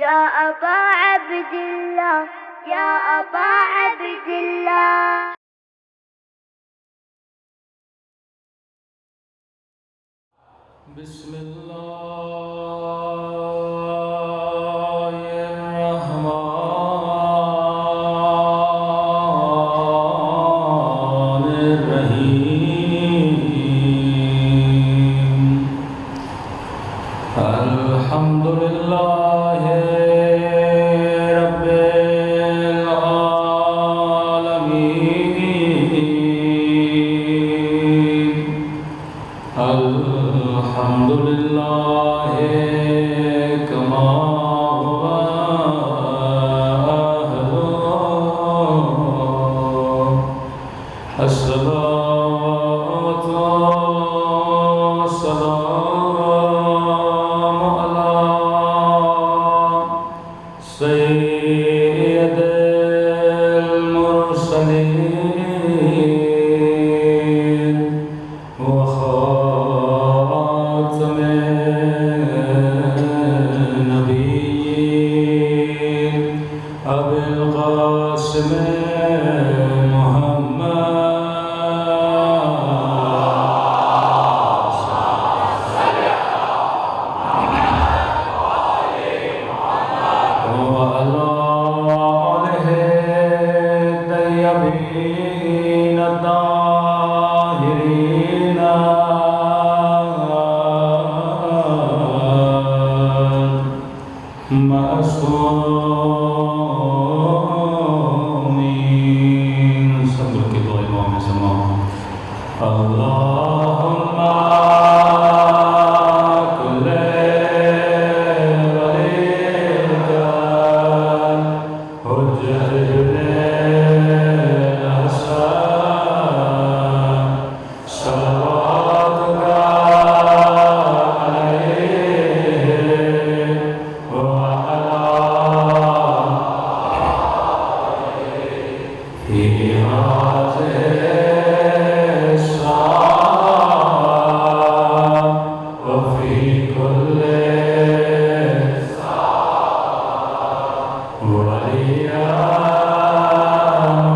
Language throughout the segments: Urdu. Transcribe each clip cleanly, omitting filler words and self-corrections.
يا أبا عبد الله يا أبا عبد الله. بسم الله الرحمن الرحيم. الحمد لله رب العالمين. الحمد لله كما هو أهله. الصلاة والسلام على سيد المرسلين وخاتم النبيين أبي القاسم محمد وعلى آله الطيبين الطاهرين معصومين. صبر کی دعا امام زمان. اللهم كل وليك حجة ابن الحسن صلواتك عليه وعلى في هذه الساعة وفي كل وليا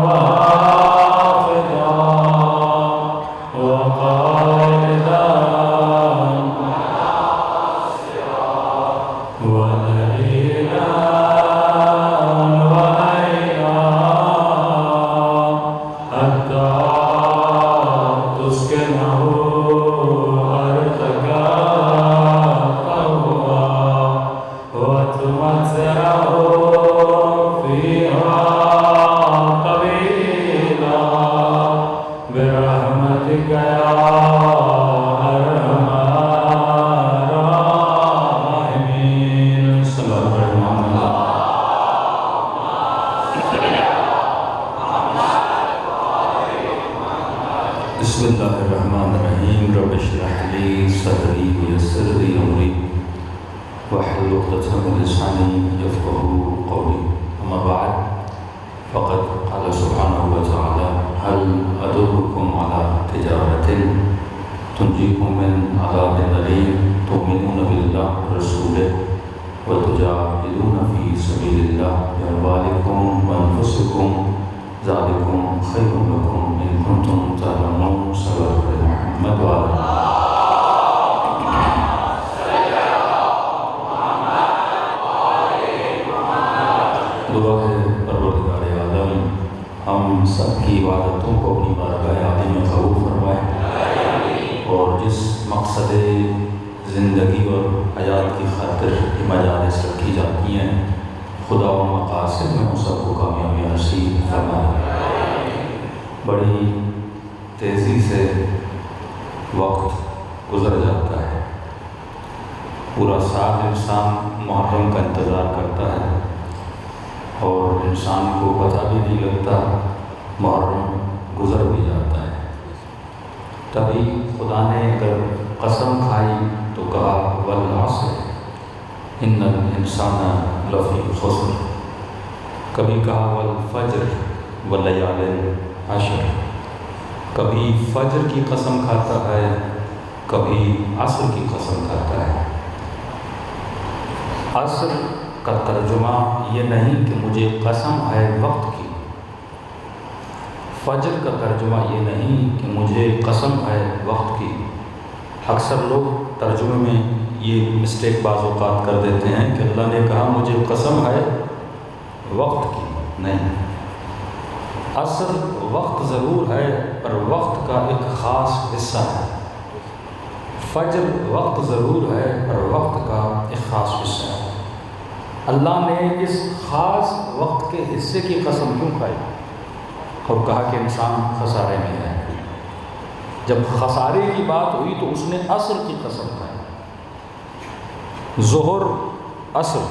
وحافظا وقائدا ودليلا وعينا حتى تسكنه أرضك طوعا وتمتعه فيها طويلا برحمتك يا أرحم الراحمين. صلى الله عليه وسلم. بسم الله الرحمن الرحيم. رب اشرح لي صدري ويسر لي أمري واحلل عقدة من لساني يفقهوا قولي. أما بعد فقد قال سبحانه وتعالى هل أدلكم على تجارة تنجيكم من عذاب أليم تؤمنون بالله ورسوله وتجاهدون في سبيل الله بأموالكم وأنفسكم ذلكم خير لكم إن كنتم تعلمون. صلى الله عليه محمد وعلى دعا ہے پروردگار عالم ہم سب کی عبادتوں کو اپنی بارگاہ عالی میں قبول فرمائے اور جس مقصد زندگی اور حیات کی خاطر یہ مجالس رکھی جاتی ہیں خدا و مقاصد میں ہم سب کو کامیابی نصیب فرمائے. بڑی تیزی سے وقت گزر جاتا ہے. پورا سال انسان محرم کا انتظار کرتا ہے اور انسان کو پتہ بھی نہیں لگتا محرم گزر بھی جاتا ہے. تبھی خدا نے اگر قسم کھائی تو کہا والعصر ان الانسان لفی خسر. کبھی کہا والفجر ولیال عشر. کبھی فجر کی قسم کھاتا ہے کبھی عصر کی قسم کھاتا ہے. عصر کا ترجمہ یہ نہیں کہ مجھے قسم ہے وقت کی، فجر کا ترجمہ یہ نہیں کہ مجھے قسم ہے وقت کی۔ اکثر لوگ ترجمے میں یہ مسٹیک بعض اوقات کر دیتے ہیں کہ اللہ نے کہا مجھے قسم ہے وقت کی، نہیں، اصل وقت ضرور ہے پر وقت کا ایک خاص حصہ ہے۔ فجر وقت ضرور ہے پر وقت کا ایک خاص حصہ ہے۔ اللہ نے اس خاص وقت کے حصے کی قسم کیوں کھائی اور کہا کہ انسان خسارے میں ہے؟ جب خسارے کی بات ہوئی تو اس نے عصر کی قسم کھائی، ظہر عصر،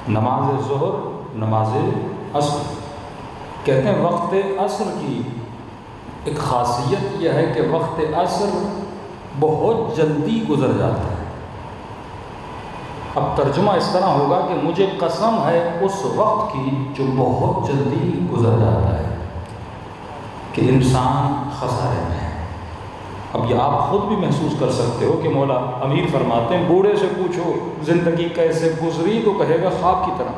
نماز ظہر نماز عصر۔ کہتے ہیں وقت عصر کی ایک خاصیت یہ ہے کہ وقت عصر بہت جلدی گزر جاتا ہے۔ اب ترجمہ اس طرح ہوگا کہ مجھے قسم ہے اس وقت کی جو بہت جلدی گزر جاتا ہے، کہ انسان خسارے میں ہے۔ اب یہ آپ خود بھی محسوس کر سکتے ہو کہ مولا امیر فرماتے ہیں بوڑھے سے پوچھو زندگی کیسے گزری تو کہے گا خواب کی طرح۔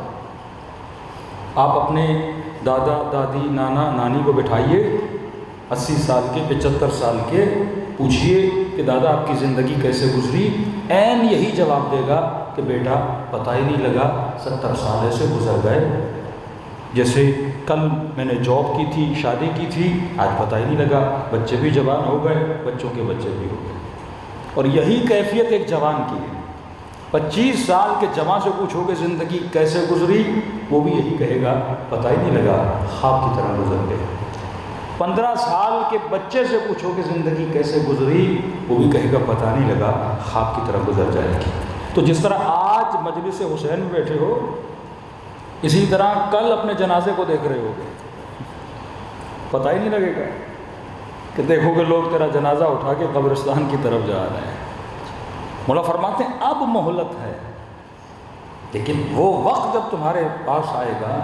آپ اپنے دادا دادی نانا نانی کو بٹھائیے 80 سال کے 75 سال کے، پوچھئے کہ دادا آپ کی زندگی کیسے گزری، عین یہی جواب دے گا کہ بیٹا پتہ ہی نہیں لگا 70 سال ایسے گزر گئے، جیسے کل میں نے جاب کی تھی، شادی کی تھی، آج پتہ ہی نہیں لگا، بچے بھی جوان ہو گئے، بچوں کے بچے بھی ہو گئے۔ اور یہی کیفیت ایک جوان کی ہے۔ 25 سال کے جوان سے پوچھو کہ زندگی کیسے گزری، وہ بھی یہی کہے گا پتہ ہی نہیں لگا، خواب کی طرح گزر گئے۔ 15 سال کے بچے سے پوچھو کہ زندگی کیسے گزری، وہ بھی کہے گا پتہ نہیں لگا، خواب کی طرح گزر جائے گی۔ تو جس طرح آج مجلس حسین میں بیٹھے ہو، اسی طرح کل اپنے جنازے کو دیکھ رہے ہوگے، پتہ ہی نہیں لگے گا کہ دیکھو کہ لوگ تیرا جنازہ اٹھا کے قبرستان کی طرف جا رہے ہیں۔ مولا فرماتے ہیں اب مہلت ہے، لیکن وہ وقت جب تمہارے پاس آئے گا،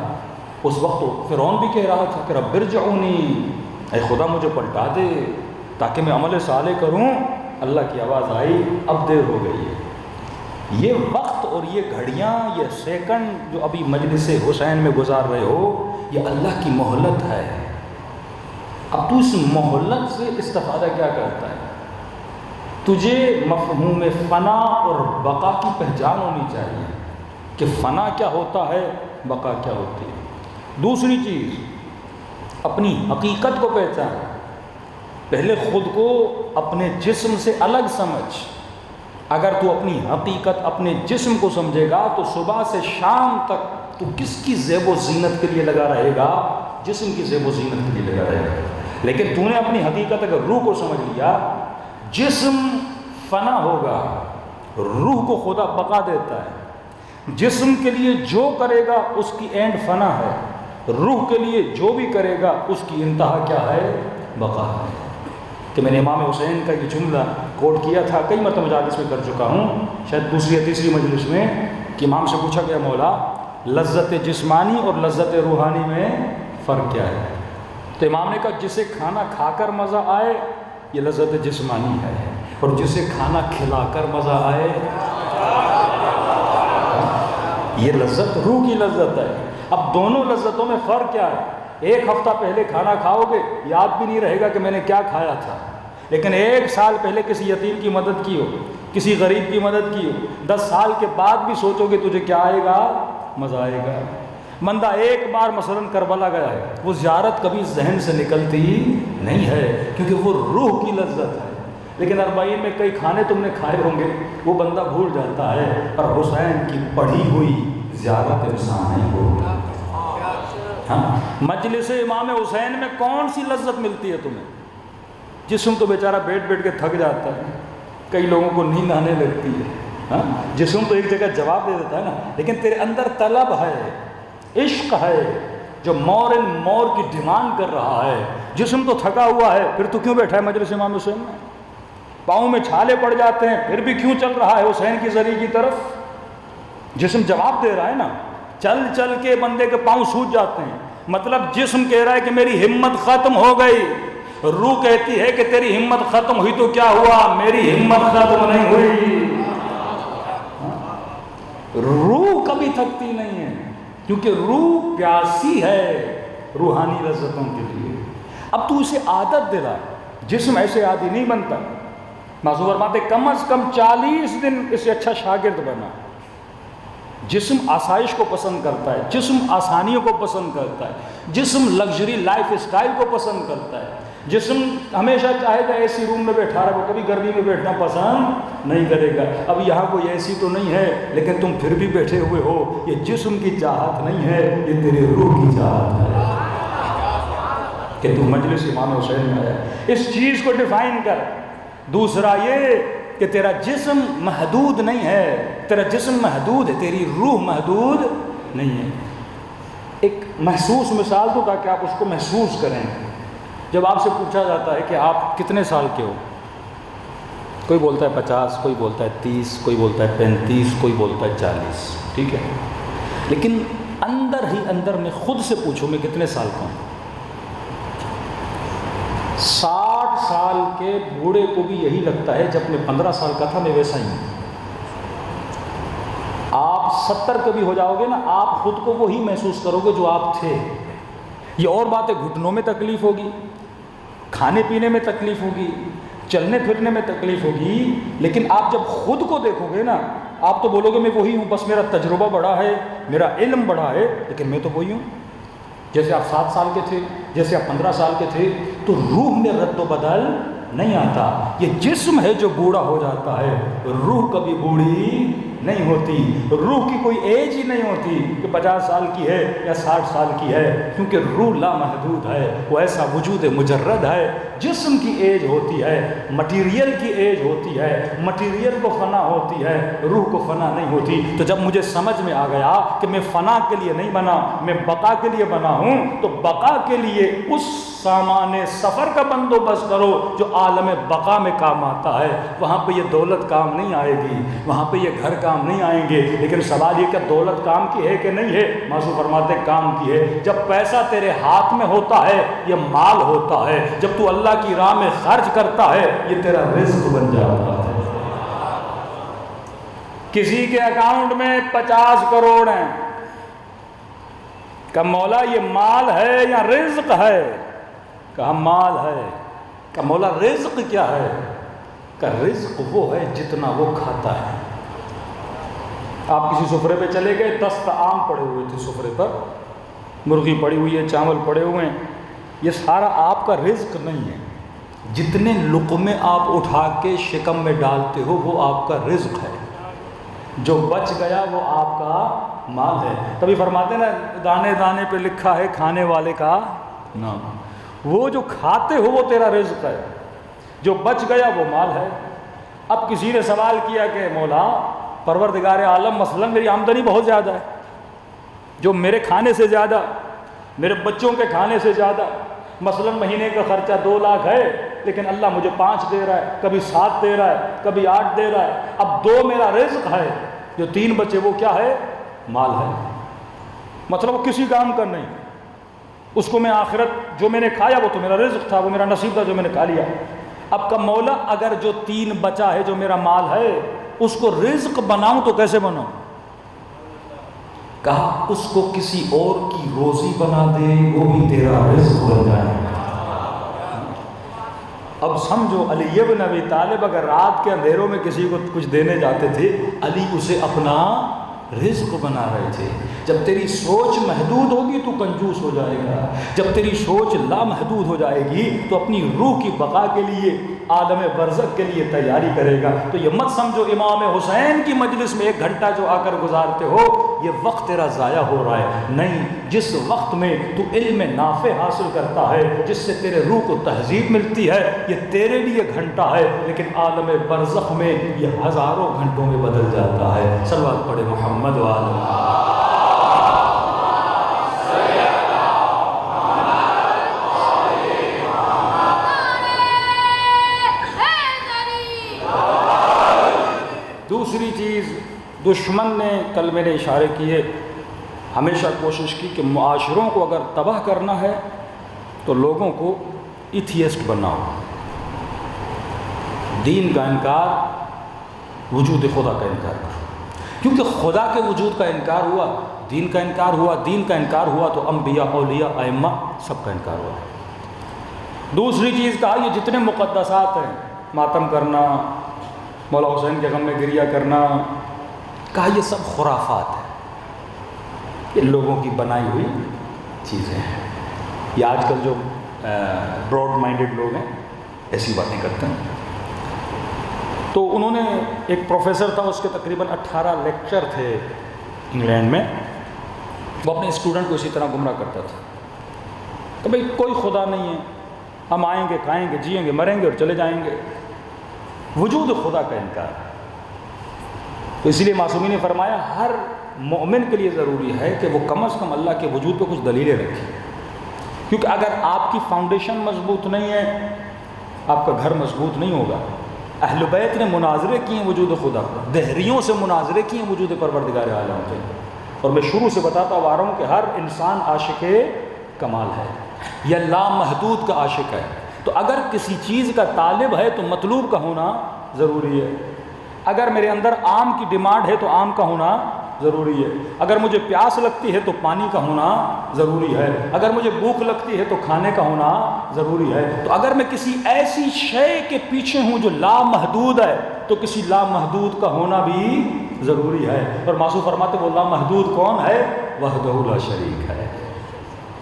اس وقت تو فرعون بھی کہہ رہا تھا کہ رب ارجعونی، اے خدا مجھے پلٹا دے تاکہ میں عمل صالح کروں۔ اللہ کی آواز آئی اب دیر ہو گئی ہے۔ یہ وقت اور یہ گھڑیاں، یہ سیکنڈ جو ابھی مجلس حسین میں گزار رہے ہو، یہ اللہ کی مہلت ہے۔ اب تو اس مہلت سے استفادہ کیا کرتا ہے؟ تجھے مفہوم فنا اور بقا کی پہچان ہونی چاہیے کہ فنا کیا ہوتا ہے، بقا کیا ہوتی ہے۔ دوسری چیز، اپنی حقیقت کو پہچان۔ پہلے خود کو اپنے جسم سے الگ سمجھ۔ اگر تو اپنی حقیقت اپنے جسم کو سمجھے گا تو صبح سے شام تک تو کس کی زیب و زینت کے لیے لگا رہے گا؟ جسم کی زیب و زینت کے لیے لگا رہے گا۔ لیکن تو نے اپنی حقیقت اگر روح کو سمجھ لیا، جسم فنا ہوگا، روح کو خدا بقا دیتا ہے۔ جسم کے لیے جو کرے گا اس کی اینڈ فنا ہے، روح کے لیے جو بھی کرے گا اس کی انتہا کیا ہے؟ بقا ہے۔ کہ میں نے امام حسین کا یہ جملہ کوٹ کیا تھا، کئی مرتبہ مجالس میں کر چکا ہوں، شاید دوسری یا تیسری مجلس میں، کہ امام سے پوچھا گیا مولا لذت جسمانی اور لذت روحانی میں فرق کیا ہے؟ تو امام نے کہا جسے کھانا کھا کر مزہ آئے یہ لذت جسمانی ہے، اور جسے کھانا کھلا کر مزہ آئے یہ لذت روح کی لذت ہے۔ اب دونوں لذتوں میں فرق کیا ہے؟ ایک ہفتہ پہلے کھانا کھاؤ گے یاد بھی نہیں رہے گا کہ میں نے کیا کھایا تھا، لیکن 1 سال پہلے کسی یتیم کی مدد کی ہو، کسی غریب کی مدد کی ہو، 10 سال کے بعد بھی سوچو گے تجھے کیا آئے گا؟ مزہ آئے گا۔ بندہ ایک بار مثلاً کربلا گیا ہے، وہ زیارت کبھی ذہن سے نکلتی نہیں ہے کیونکہ وہ روح کی لذت ہے۔ لیکن 40 میں کئی کھانے تم نے کھائے ہوں گے، وہ بندہ بھول جاتا ہے، پر حسین کی پڑھی ہوئی زیارت انسان نہیں بھولتا۔ ہاں، مجلس امام حسین میں کون سی لذت ملتی ہے تمہیں؟ جسم تو بیچارہ بیٹھ بیٹھ کے تھک جاتا ہے، کئی لوگوں کو نیند آنے لگتی ہے، ہاں جسم تو ایک جگہ جواب دے دیتا ہے نا، لیکن تیرے اندر طلب ہے، عشق ہے جو مور ان مور کی ڈیمانڈ کر رہا ہے۔ جسم تو تھکا ہوا ہے، پھر تو کیوں بیٹھا ہے مجلس امام حسین میں؟ پاؤں میں چھالے پڑ جاتے ہیں، پھر بھی کیوں چل رہا ہے حسین کی زری کی طرف؟ جسم جواب دے رہا ہے نا، چل چل کے بندے کے پاؤں سوج جاتے ہیں، مطلب جسم کہہ رہا ہے کہ میری ہمت ختم ہو گئی، روح کہتی ہے کہ تیری ہمت ختم ہوئی تو کیا ہوا، میری ہمت ختم نہیں ہوئی۔ روح کا کبھی تھکتی نہیں ہے، کیونکہ روح پیاسی ہے روحانی لذتوں کے لیے۔ اب تو اسے عادت دلا، جسم ایسے عادی نہیں بنتا۔ معصوم فرماتے کم از کم 40 دن اسے اچھا شاگرد بنا۔ جسم آسائش کو پسند کرتا ہے، جسم آسانیوں کو پسند کرتا ہے، جسم لگژری لائف اسٹائل کو پسند کرتا ہے، جسم ہمیشہ چاہے گا اے سی روم میں بیٹھا رہے، وہ کبھی گرمی میں بیٹھنا پسند نہیں کرے گا۔ اب یہاں کوئی اے سی تو نہیں ہے لیکن تم پھر بھی بیٹھے ہوئے ہو، یہ جسم کی چاہت نہیں ہے، یہ تیرے روح کی چاہت ہے کہ تم مجلس امام حسین میں آیا۔ اس چیز کو ڈیفائن کر۔ دوسرا یہ کہ تیرا جسم محدود نہیں ہے، تیرا جسم محدود ہے، تیری روح محدود نہیں ہے۔ ایک محسوس مثال دو تاکہ آپ اس کو محسوس کریں۔ جب آپ سے پوچھا جاتا ہے کہ آپ کتنے سال کے ہو، کوئی بولتا ہے 50، کوئی بولتا ہے 30، کوئی بولتا ہے 35، کوئی بولتا ہے 40، ٹھیک ہے، لیکن اندر ہی اندر میں خود سے پوچھو میں کتنے سال کا ہوں۔ 60 سال کے بوڑھے کو بھی یہی لگتا ہے جب میں 15 سال کا تھا میں ویسا ہی ہوں۔ آپ 70 کے بھی ہو جاؤ گے نا، آپ خود کو وہی محسوس کرو گے جو آپ تھے۔ یہ اور بات ہے، گھٹنوں میں تکلیف ہوگی، کھانے پینے میں تکلیف ہوگی، چلنے پھرنے میں تکلیف ہوگی، لیکن آپ جب خود کو دیکھو گے نا آپ تو بولو گے میں وہی ہوں، بس میرا تجربہ بڑا ہے، میرا علم بڑا ہے، لیکن میں تو وہی ہوں جیسے آپ 7 سال کے تھے، جیسے آپ 15 سال کے تھے۔ تو روح میں رد و بدل نہیں آتا۔ یہ جسم ہے جو بوڑھا ہو جاتا ہے، روح کبھی بوڑھی نہیں ہوتی۔ روح کی کوئی ایج ہی نہیں ہوتی کہ 50 سال کی ہے یا 60 سال کی ہے، کیونکہ روح لامحدود ہے، وہ ایسا وجود مجرد ہے۔ جسم کی ایج ہوتی ہے، مٹیریل کی ایج ہوتی ہے، مٹیریل کو فنا ہوتی ہے، روح کو فنا نہیں ہوتی۔ تو جب مجھے سمجھ میں آ گیا کہ میں فنا کے لیے نہیں بنا، میں بقا کے لیے بنا ہوں، تو بقا کے لیے اس سامان سفر کا بندوبست کرو جو عالم بقا میں کام آتا ہے۔ وہاں پہ یہ دولت کام نہیں آئے گی، وہاں پہ یہ گھر کام نہیں آئیں گے، لیکن سوال یہ کہ دولت کام کی ہے کہ نہیں ہے؟ معصوم فرماتے کام کی ہے۔ جب پیسہ تیرے ہاتھ میں ہوتا ہے یہ مال ہوتا ہے، جب تو اللہ کی راہ میں خرچ کرتا ہے یہ تیرا رزق بن جاتا ہے۔ کسی کے اکاؤنٹ میں 50 کروڑ ہیں، کہ مولا یہ مال ہے یا رزق ہے؟ کہا مال ہے۔ کہ مولا رزق کیا ہے؟ کہ رزق وہ ہے جتنا وہ کھاتا ہے۔ آپ کسی سفرے پہ چلے گئے، 10 عام پڑے ہوئے تھے سفرے پر، مرغی پڑی ہوئی ہے، چاول پڑے ہوئے ہیں، یہ سارا آپ کا رزق نہیں ہے۔ جتنے لقمے آپ اٹھا کے شکم میں ڈالتے ہو وہ آپ کا رزق ہے، جو بچ گیا وہ آپ کا مال ہے۔ تبھی فرماتے نا دانے دانے پہ لکھا ہے کھانے والے کا نام۔ وہ جو کھاتے ہو وہ تیرا رزق ہے، جو بچ گیا وہ مال ہے۔ اب کسی نے سوال کیا کہ مولا پروردگار عالم مثلا میری آمدنی بہت زیادہ ہے، جو میرے کھانے سے زیادہ، میرے بچوں کے کھانے سے زیادہ، مثلا مہینے کا خرچہ 2 لاکھ ہے لیکن اللہ مجھے 5 دے رہا ہے، کبھی 7 دے رہا ہے، کبھی 8 دے رہا ہے، اب 2 میرا رزق ہے، جو 3 بچے وہ کیا ہے؟ مال ہے۔ مطلب وہ کسی کام کا نہیں، اس کو میں آخرت جو میں نے کھایا وہ تو میرا رزق تھا، وہ میرا نصیب تھا جو میں نے کھا لیا۔ اب کا مولا اگر جو 3 بچا ہے جو میرا مال ہے اس کو رزق بناؤں تو کیسے بناؤں؟ کہا اس کو کسی اور کی روزی بنا دے وہ بھی تیرا رزق بن جائے۔ اب سمجھو علی ابن ابی طالب اگر رات کے اندھیروں میں کسی کو کچھ دینے جاتے تھے، علی اسے اپنا رزق بنا رہے تھے۔ جب تیری سوچ محدود ہوگی تو کنجوس ہو جائے گا، جب تیری سوچ لامحدود ہو جائے گی تو اپنی روح کی بقا کے لیے، عالم برزخ کے لیے تیاری کرے گا۔ تو یہ مت سمجھو امام حسین کی مجلس میں 1 گھنٹہ جو آ کر گزارتے ہو یہ وقت تیرا ضائع ہو رہا ہے، نہیں، جس وقت میں تو علم نافع حاصل کرتا ہے، جس سے تیرے روح کو تہذیب ملتی ہے، یہ تیرے لیے گھنٹہ ہے، لیکن عالم برزخ میں یہ ہزاروں گھنٹوں میں بدل جاتا ہے۔ صلوات پڑھے محمد وآلہ۔ دوسری چیز دشمن نے، کل میں نے اشارے کیے، ہمیشہ کوشش کی کہ معاشروں کو اگر تباہ کرنا ہے تو لوگوں کو ایتھیسٹ بناؤ، دین کا انکار، وجود خدا کا انکار کرو۔ کیونکہ خدا کے وجود کا انکار ہوا، دین کا انکار ہوا، دین کا انکار ہوا تو انبیاء، اولیاء، ائمہ سب کا انکار ہوا۔ دوسری چیز کہا یہ جتنے مقدسات ہیں، ماتم کرنا، مولا حسین کے غم میں گریہ کرنا، کہا یہ سب خرافات ہیں، یہ لوگوں کی بنائی ہوئی چیزیں ہیں۔ یہ آج کل جو براڈ مائنڈڈ لوگ ہیں ایسی باتیں کرتے ہیں۔ تو انہوں نے، ایک پروفیسر تھا، اس کے تقریباً 18 لیکچر تھے انگلینڈ میں، وہ اپنے اسٹوڈنٹ کو اسی طرح گمراہ کرتا تھا کہ بھئی کوئی خدا نہیں ہے، ہم آئیں گے، کھائیں گے، جئیں گے، مریں گے اور چلے جائیں گے، وجود خدا کا انکار۔ تو اس لیے معصومین نے فرمایا ہر مومن کے لیے ضروری ہے کہ وہ کم از کم اللہ کے وجود پہ کچھ دلیلیں رکھیں، کیونکہ اگر آپ کی فاؤنڈیشن مضبوط نہیں ہے آپ کا گھر مضبوط نہیں ہوگا۔ اہل بیت نے مناظرے کیے ہیں وجود خدا پر، دہریوں سے مناظرے کیے ہیں وجود پروردگار عالم کے، اور میں شروع سے بتاتا آ رہا ہوں کہ ہر انسان عاشق کمال ہے یا لامحدود کا عاشق ہے۔ تو اگر کسی چیز کا طالب ہے تو مطلوب کا ہونا ضروری ہے۔ اگر میرے اندر آم کی ڈیمانڈ ہے تو آم کا ہونا ضروری ہے۔ اگر مجھے پیاس لگتی ہے تو پانی کا ہونا ضروری ہے۔ اگر مجھے بھوک لگتی ہے تو کھانے کا ہونا ضروری ہے۔ تو اگر میں کسی ایسی شے کے پیچھے ہوں جو لامحدود ہے تو کسی لامحدود کا ہونا بھی ضروری ہے۔ اور معصوم فرماتے وہ لامحدود کون ہے؟ وحدہ لا شریک ہے،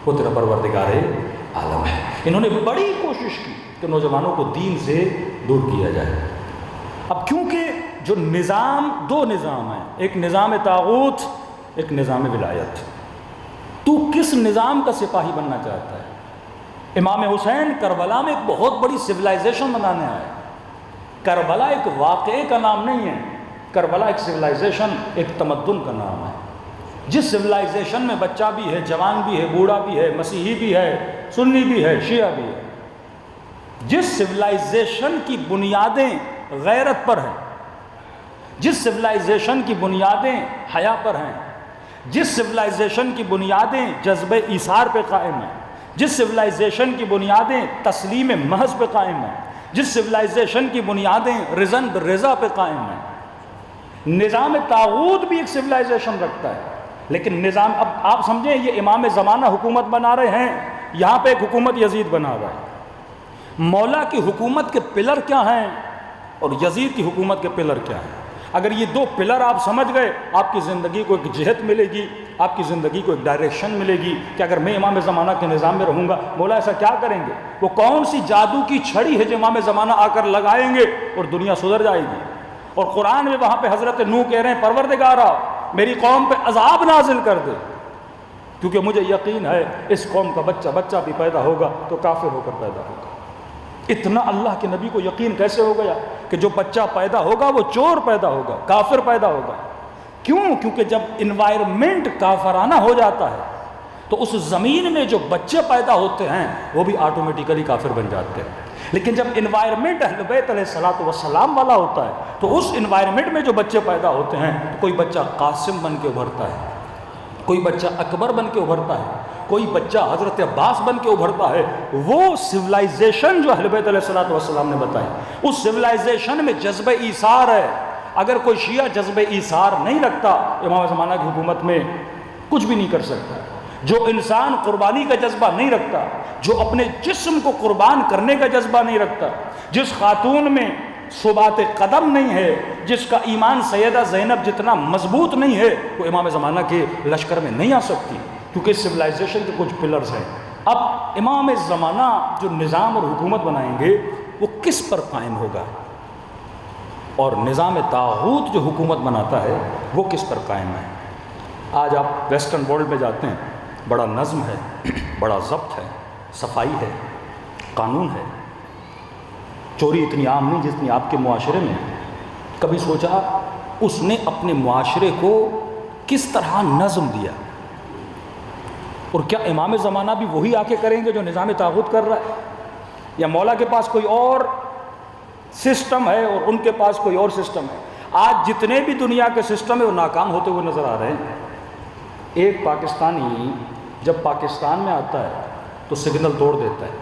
وہ تیرا پروردگار عالم ہے۔ انہوں نے بڑی کوشش کی کہ نوجوانوں کو دین سے دور کیا جائے۔ اب کیونکہ جو نظام، دو نظام ہیں، ایک نظام طاغوت، ایک نظام ولایت، تو کس نظام کا سپاہی بننا چاہتا ہے؟ امام حسین کربلا میں ایک بہت بڑی سویلائزیشن بنانے آئے۔ کربلا ایک واقعے کا نام نہیں ہے، کربلا ایک سویلائزیشن، ایک تمدن کا نام ہے۔ جس سویلائزیشن میں بچہ بھی ہے، جوان بھی ہے، بوڑھا بھی ہے، مسیحی بھی ہے، سنی بھی ہے، شیعہ بھی ہے، جس سویلائزیشن کی بنیادیں غیرت پر ہیں، جس سویلائزیشن کی بنیادیں حیا پر ہیں، جس سویلائزیشن کی بنیادیں جذبہ ایثار پہ قائم ہیں، جس سویلائزیشن کی بنیادیں تسلیم محض پہ قائم ہیں، جس سویلائزیشن کی بنیادیں رضا بالرضا پہ قائم ہیں۔ نظام طاغوت بھی ایک سویلائزیشن رکھتا ہے، لیکن نظام، اب آپ سمجھیں یہ امام زمانہ حکومت بنا رہے ہیں، یہاں پہ ایک حکومت یزید بنا رہا ہے۔ مولا کی حکومت کے پلر کیا ہیں اور یزید کی حکومت کے پلر کیا ہیں؟ اگر یہ دو پلر آپ سمجھ گئے، آپ کی زندگی کو ایک جہت ملے گی، آپ کی زندگی کو ایک ڈائریکشن ملے گی کہ اگر میں امام زمانہ کے نظام میں رہوں گا، مولا ایسا کیا کریں گے؟ وہ کون سی جادو کی چھڑی ہے جو امام زمانہ آ کر لگائیں گے اور دنیا سدھر جائے گی؟ اور قرآن میں وہاں پہ حضرت نوح کہہ رہے ہیں پروردگارا میری قوم پہ عذاب نازل کر دے، کیونکہ مجھے یقین ہے اس قوم کا بچہ بھی پیدا ہوگا تو کافر ہو کر پیدا ہوگا۔ اتنا اللہ کے نبی کو یقین کیسے ہو گیا کہ جو بچہ پیدا ہوگا وہ چور پیدا ہوگا، کافر پیدا ہوگا؟ کیوں؟ کیونکہ جب انوائرمنٹ کافرانہ ہو جاتا ہے تو اس زمین میں جو بچے پیدا ہوتے ہیں وہ بھی آٹومیٹیکلی کافر بن جاتے ہیں۔ لیکن جب انوائرمنٹ اہل بیت علیہ الصلوۃ والسلام والا ہوتا ہے تو اس انوائرمنٹ میں جو بچے پیدا ہوتے ہیں، کوئی بچہ قاسم بن کے ابھرتا ہے، کوئی بچہ اکبر بن کے ابھرتا ہے، کوئی بچہ حضرت عباس بن کے ابھرتا ہے۔ وہ سویلائزیشن جو اہل بیت علیہ الصلوۃ والسلام نے بتائی، اس سویلائزیشن میں جذبہ ایثار ہے۔ اگر کوئی شیعہ جذبہ ایثار نہیں رکھتا، امام زمانہ کی حکومت میں کچھ بھی نہیں کر سکتا۔ جو انسان قربانی کا جذبہ نہیں رکھتا، جو اپنے جسم کو قربان کرنے کا جذبہ نہیں رکھتا، جس خاتون میں ثبات قدم نہیں ہے، جس کا ایمان سیدہ زینب جتنا مضبوط نہیں ہے، وہ امام زمانہ کے لشکر میں نہیں آ سکتی، کیونکہ سویلائزیشن کے کچھ پلرز ہیں۔ اب امام زمانہ جو نظام اور حکومت بنائیں گے وہ کس پر قائم ہوگا، اور نظام طاغوت جو حکومت بناتا ہے وہ کس پر قائم ہے؟ آج آپ ویسٹرن ورلڈ میں جاتے ہیں، بڑا نظم ہے، بڑا ضبط ہے، صفائی ہے، قانون ہے، چوری اتنی عام نہیں جتنی آپ کے معاشرے میں۔ کبھی سوچا اس نے اپنے معاشرے کو کس طرح نظم دیا؟ اور کیا امام زمانہ بھی وہی آ کے کریں گے جو نظام طاغوت کر رہا ہے، یا مولا کے پاس کوئی اور سسٹم ہے اور ان کے پاس کوئی اور سسٹم ہے؟ آج جتنے بھی دنیا کے سسٹم ہیں وہ ناکام ہوتے ہوئے نظر آ رہے ہیں۔ ایک پاکستانی جب پاکستان میں آتا ہے تو سگنل توڑ دیتا ہے،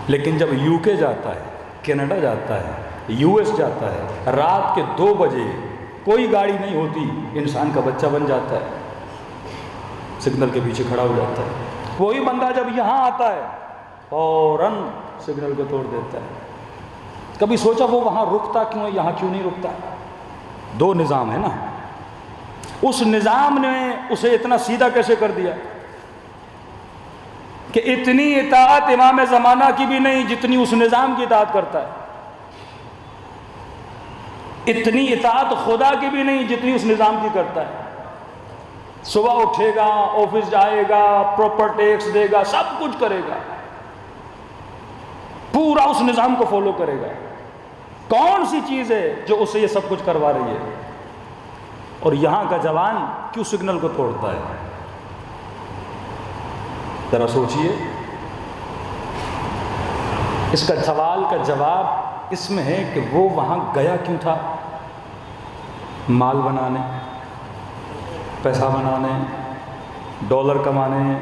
لیکن جب یو کے جاتا ہے، کینیڈا جاتا ہے، یو ایس جاتا ہے، رات کے 2 بجے کوئی گاڑی نہیں ہوتی، انسان کا بچہ بن جاتا ہے، سگنل کے پیچھے کھڑا ہو جاتا ہے۔ وہی بندہ جب یہاں آتا ہے فوراً سگنل کو توڑ دیتا ہے۔ کبھی سوچا وہ وہاں رکتا کیوں ہے، یہاں کیوں نہیں رکتا؟ دو نظام ہے نا، اس نظام نے اسے اتنا سیدھا کیسے کر دیا کہ اتنی اطاعت امام زمانہ کی بھی نہیں جتنی اس نظام کی اطاعت کرتا ہے، اتنی اطاعت خدا کی بھی نہیں جتنی اس نظام کی کرتا ہے۔ صبح اٹھے گا، آفس جائے گا، پراپر ٹیکس دے گا، سب کچھ کرے گا، پورا اس نظام کو فالو کرے گا۔ کون سی چیز ہے جو اسے یہ سب کچھ کروا رہی ہے؟ اور یہاں کا جوان کیوں سگنل کو توڑتا ہے؟ ذرا سوچئے۔ اس کا سوال کا جواب اس میں ہے کہ وہ وہاں گیا کیوں تھا؟ مال بنانے، پیسہ بنانے، ڈالر کمانے،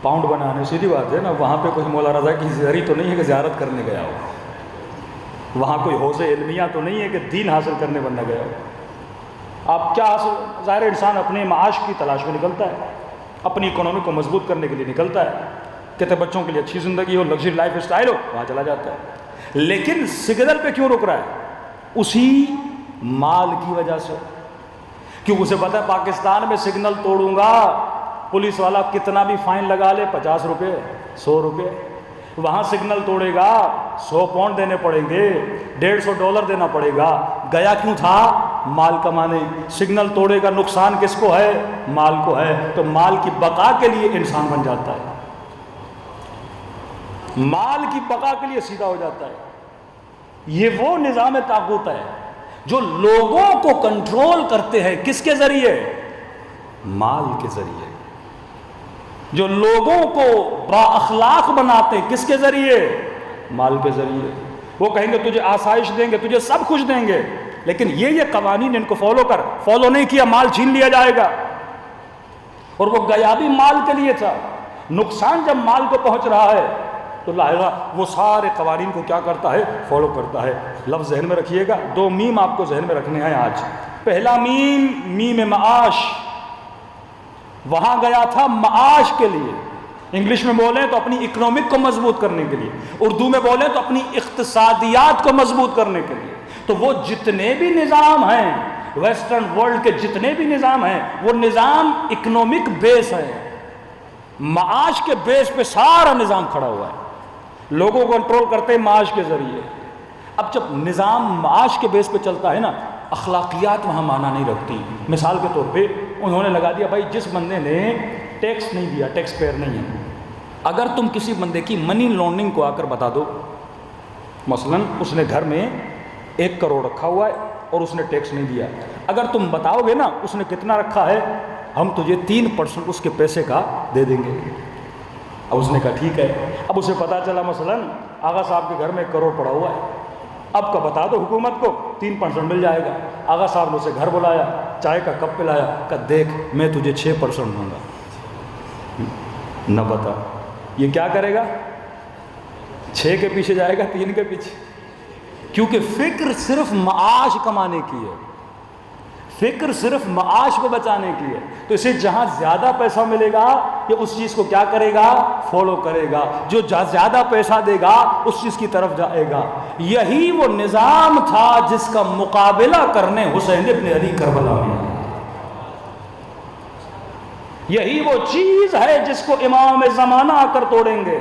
پاؤنڈ بنانے۔ سیدھی بات ہے نا، وہاں پہ کوئی مولا رضا کی زہری تو نہیں ہے کہ زیارت کرنے گیا ہو، وہاں کوئی حوض علمیہ تو نہیں ہے کہ دین حاصل کرنے بننا گیا ہو۔ آپ کیا حاصل؟ ظاہر انسان اپنے معاش کی تلاش میں نکلتا ہے، اپنی اکانومی کو مضبوط کرنے کے لیے نکلتا ہے، کہتے بچوں کے لیے اچھی زندگی ہو، لگژری لائف اسٹائل ہو، وہاں چلا جاتا ہے۔ لیکن سگنل پہ کیوں رک رہا ہے؟ اسی مال کی وجہ سے، کیونکہ اسے پتہ ہے پاکستان میں سگنل توڑوں گا، پولیس والا کتنا بھی فائن لگا لے، 50 روپے 100 روپے، وہاں سگنل توڑے گا 100 پاؤنڈ دینے پڑیں گے، $150 دینا پڑے گا۔ گیا کیوں تھا؟ مال کمانے۔ سگنل توڑے گا، نقصان کس کو ہے؟ مال کو ہے۔ تو مال کی بقا کے لیے انسان بن جاتا ہے، مال کی بقا کے لیے سیدھا ہو جاتا ہے۔ یہ وہ نظام طاغوت ہے جو لوگوں کو کنٹرول کرتے ہیں، کس کے ذریعے؟ مال کے ذریعے۔ جو لوگوں کو با اخلاق بناتے، کس کے ذریعے؟ مال کے ذریعے۔ وہ کہیں گے تجھے آسائش دیں گے، تجھے سب کچھ دیں گے، لیکن یہ قوانین ان کو فالو نہیں کیا، مال چھین لیا جائے گا۔ اور وہ گیا بھی مال کے لیے تھا۔ نقصان جب مال کو پہنچ رہا ہے تو لہٰذا وہ سارے قوانین کو کیا کرتا ہے؟ فالو کرتا ہے۔ لفظ ذہن میں رکھیے گا، 2 میم آپ کو ذہن میں رکھنے ہیں آج۔ پہلا میم، میم معاش۔ وہاں گیا تھا معاش کے لیے، انگلش میں بولیں تو اپنی اکنامک کو مضبوط کرنے کے لیے، اردو میں بولیں تو اپنی اقتصادیات کو مضبوط کرنے کے لیے۔ تو وہ جتنے بھی نظام ہیں ویسٹرن ورلڈ کے، جتنے بھی نظام ہیں، وہ نظام اکنامک بیس ہے، معاش کے بیس پہ سارا نظام کھڑا ہوا ہے۔ لوگوں کو کنٹرول کرتے ہیں معاش کے ذریعے۔ اب جب نظام معاش کے بیس پہ چلتا ہے نا، اخلاقیات وہاں معنی نہیں رکھتی۔ مثال کے طور پہ انہوں نے لگا دیا بھائی جس بندے نے ٹیکس نہیں دیا، ٹیکس پیئر نہیں ہے، اگر تم کسی بندے کی منی لانڈرنگ کو آ کر بتا دو، مثلا اس نے گھر میں 1 کروڑ رکھا ہوا ہے اور اس نے ٹیکس نہیں دیا، اگر تم بتاؤ گے نا اس نے کتنا رکھا ہے، ہم تجھے 3% اس کے پیسے کا دے دیں گے۔ اب اس نے کہا ٹھیک ہے۔ اب اسے پتا چلا مثلا آغا صاحب کے گھر میں 1 کروڑ پڑا ہوا ہے، اب کا بتا دو حکومت کو 3% مل جائے گا۔ آغا صاحب نے اسے گھر بلایا، چائے کا کپ پلایا، کہا دیکھ میں تجھے 6% دوں گا، نہ بتا یہ کیا کرے گا؟ 6 کے پیچھے جائے گا، 3 کے پیچھے، کیونکہ فکر صرف معاش کمانے کی ہے، فکر صرف معاش کو بچانے کی ہے۔ تو اسے جہاں زیادہ پیسہ ملے گا یہ اس چیز کو کیا کرے گا؟ فالو کرے گا۔ جو زیادہ پیسہ دے گا اس چیز کی طرف جائے گا۔ یہی وہ نظام تھا جس کا مقابلہ کرنے حسین ابن علی کربلا میں، یہی وہ چیز ہے جس کو امام زمانہ آ کر توڑیں گے۔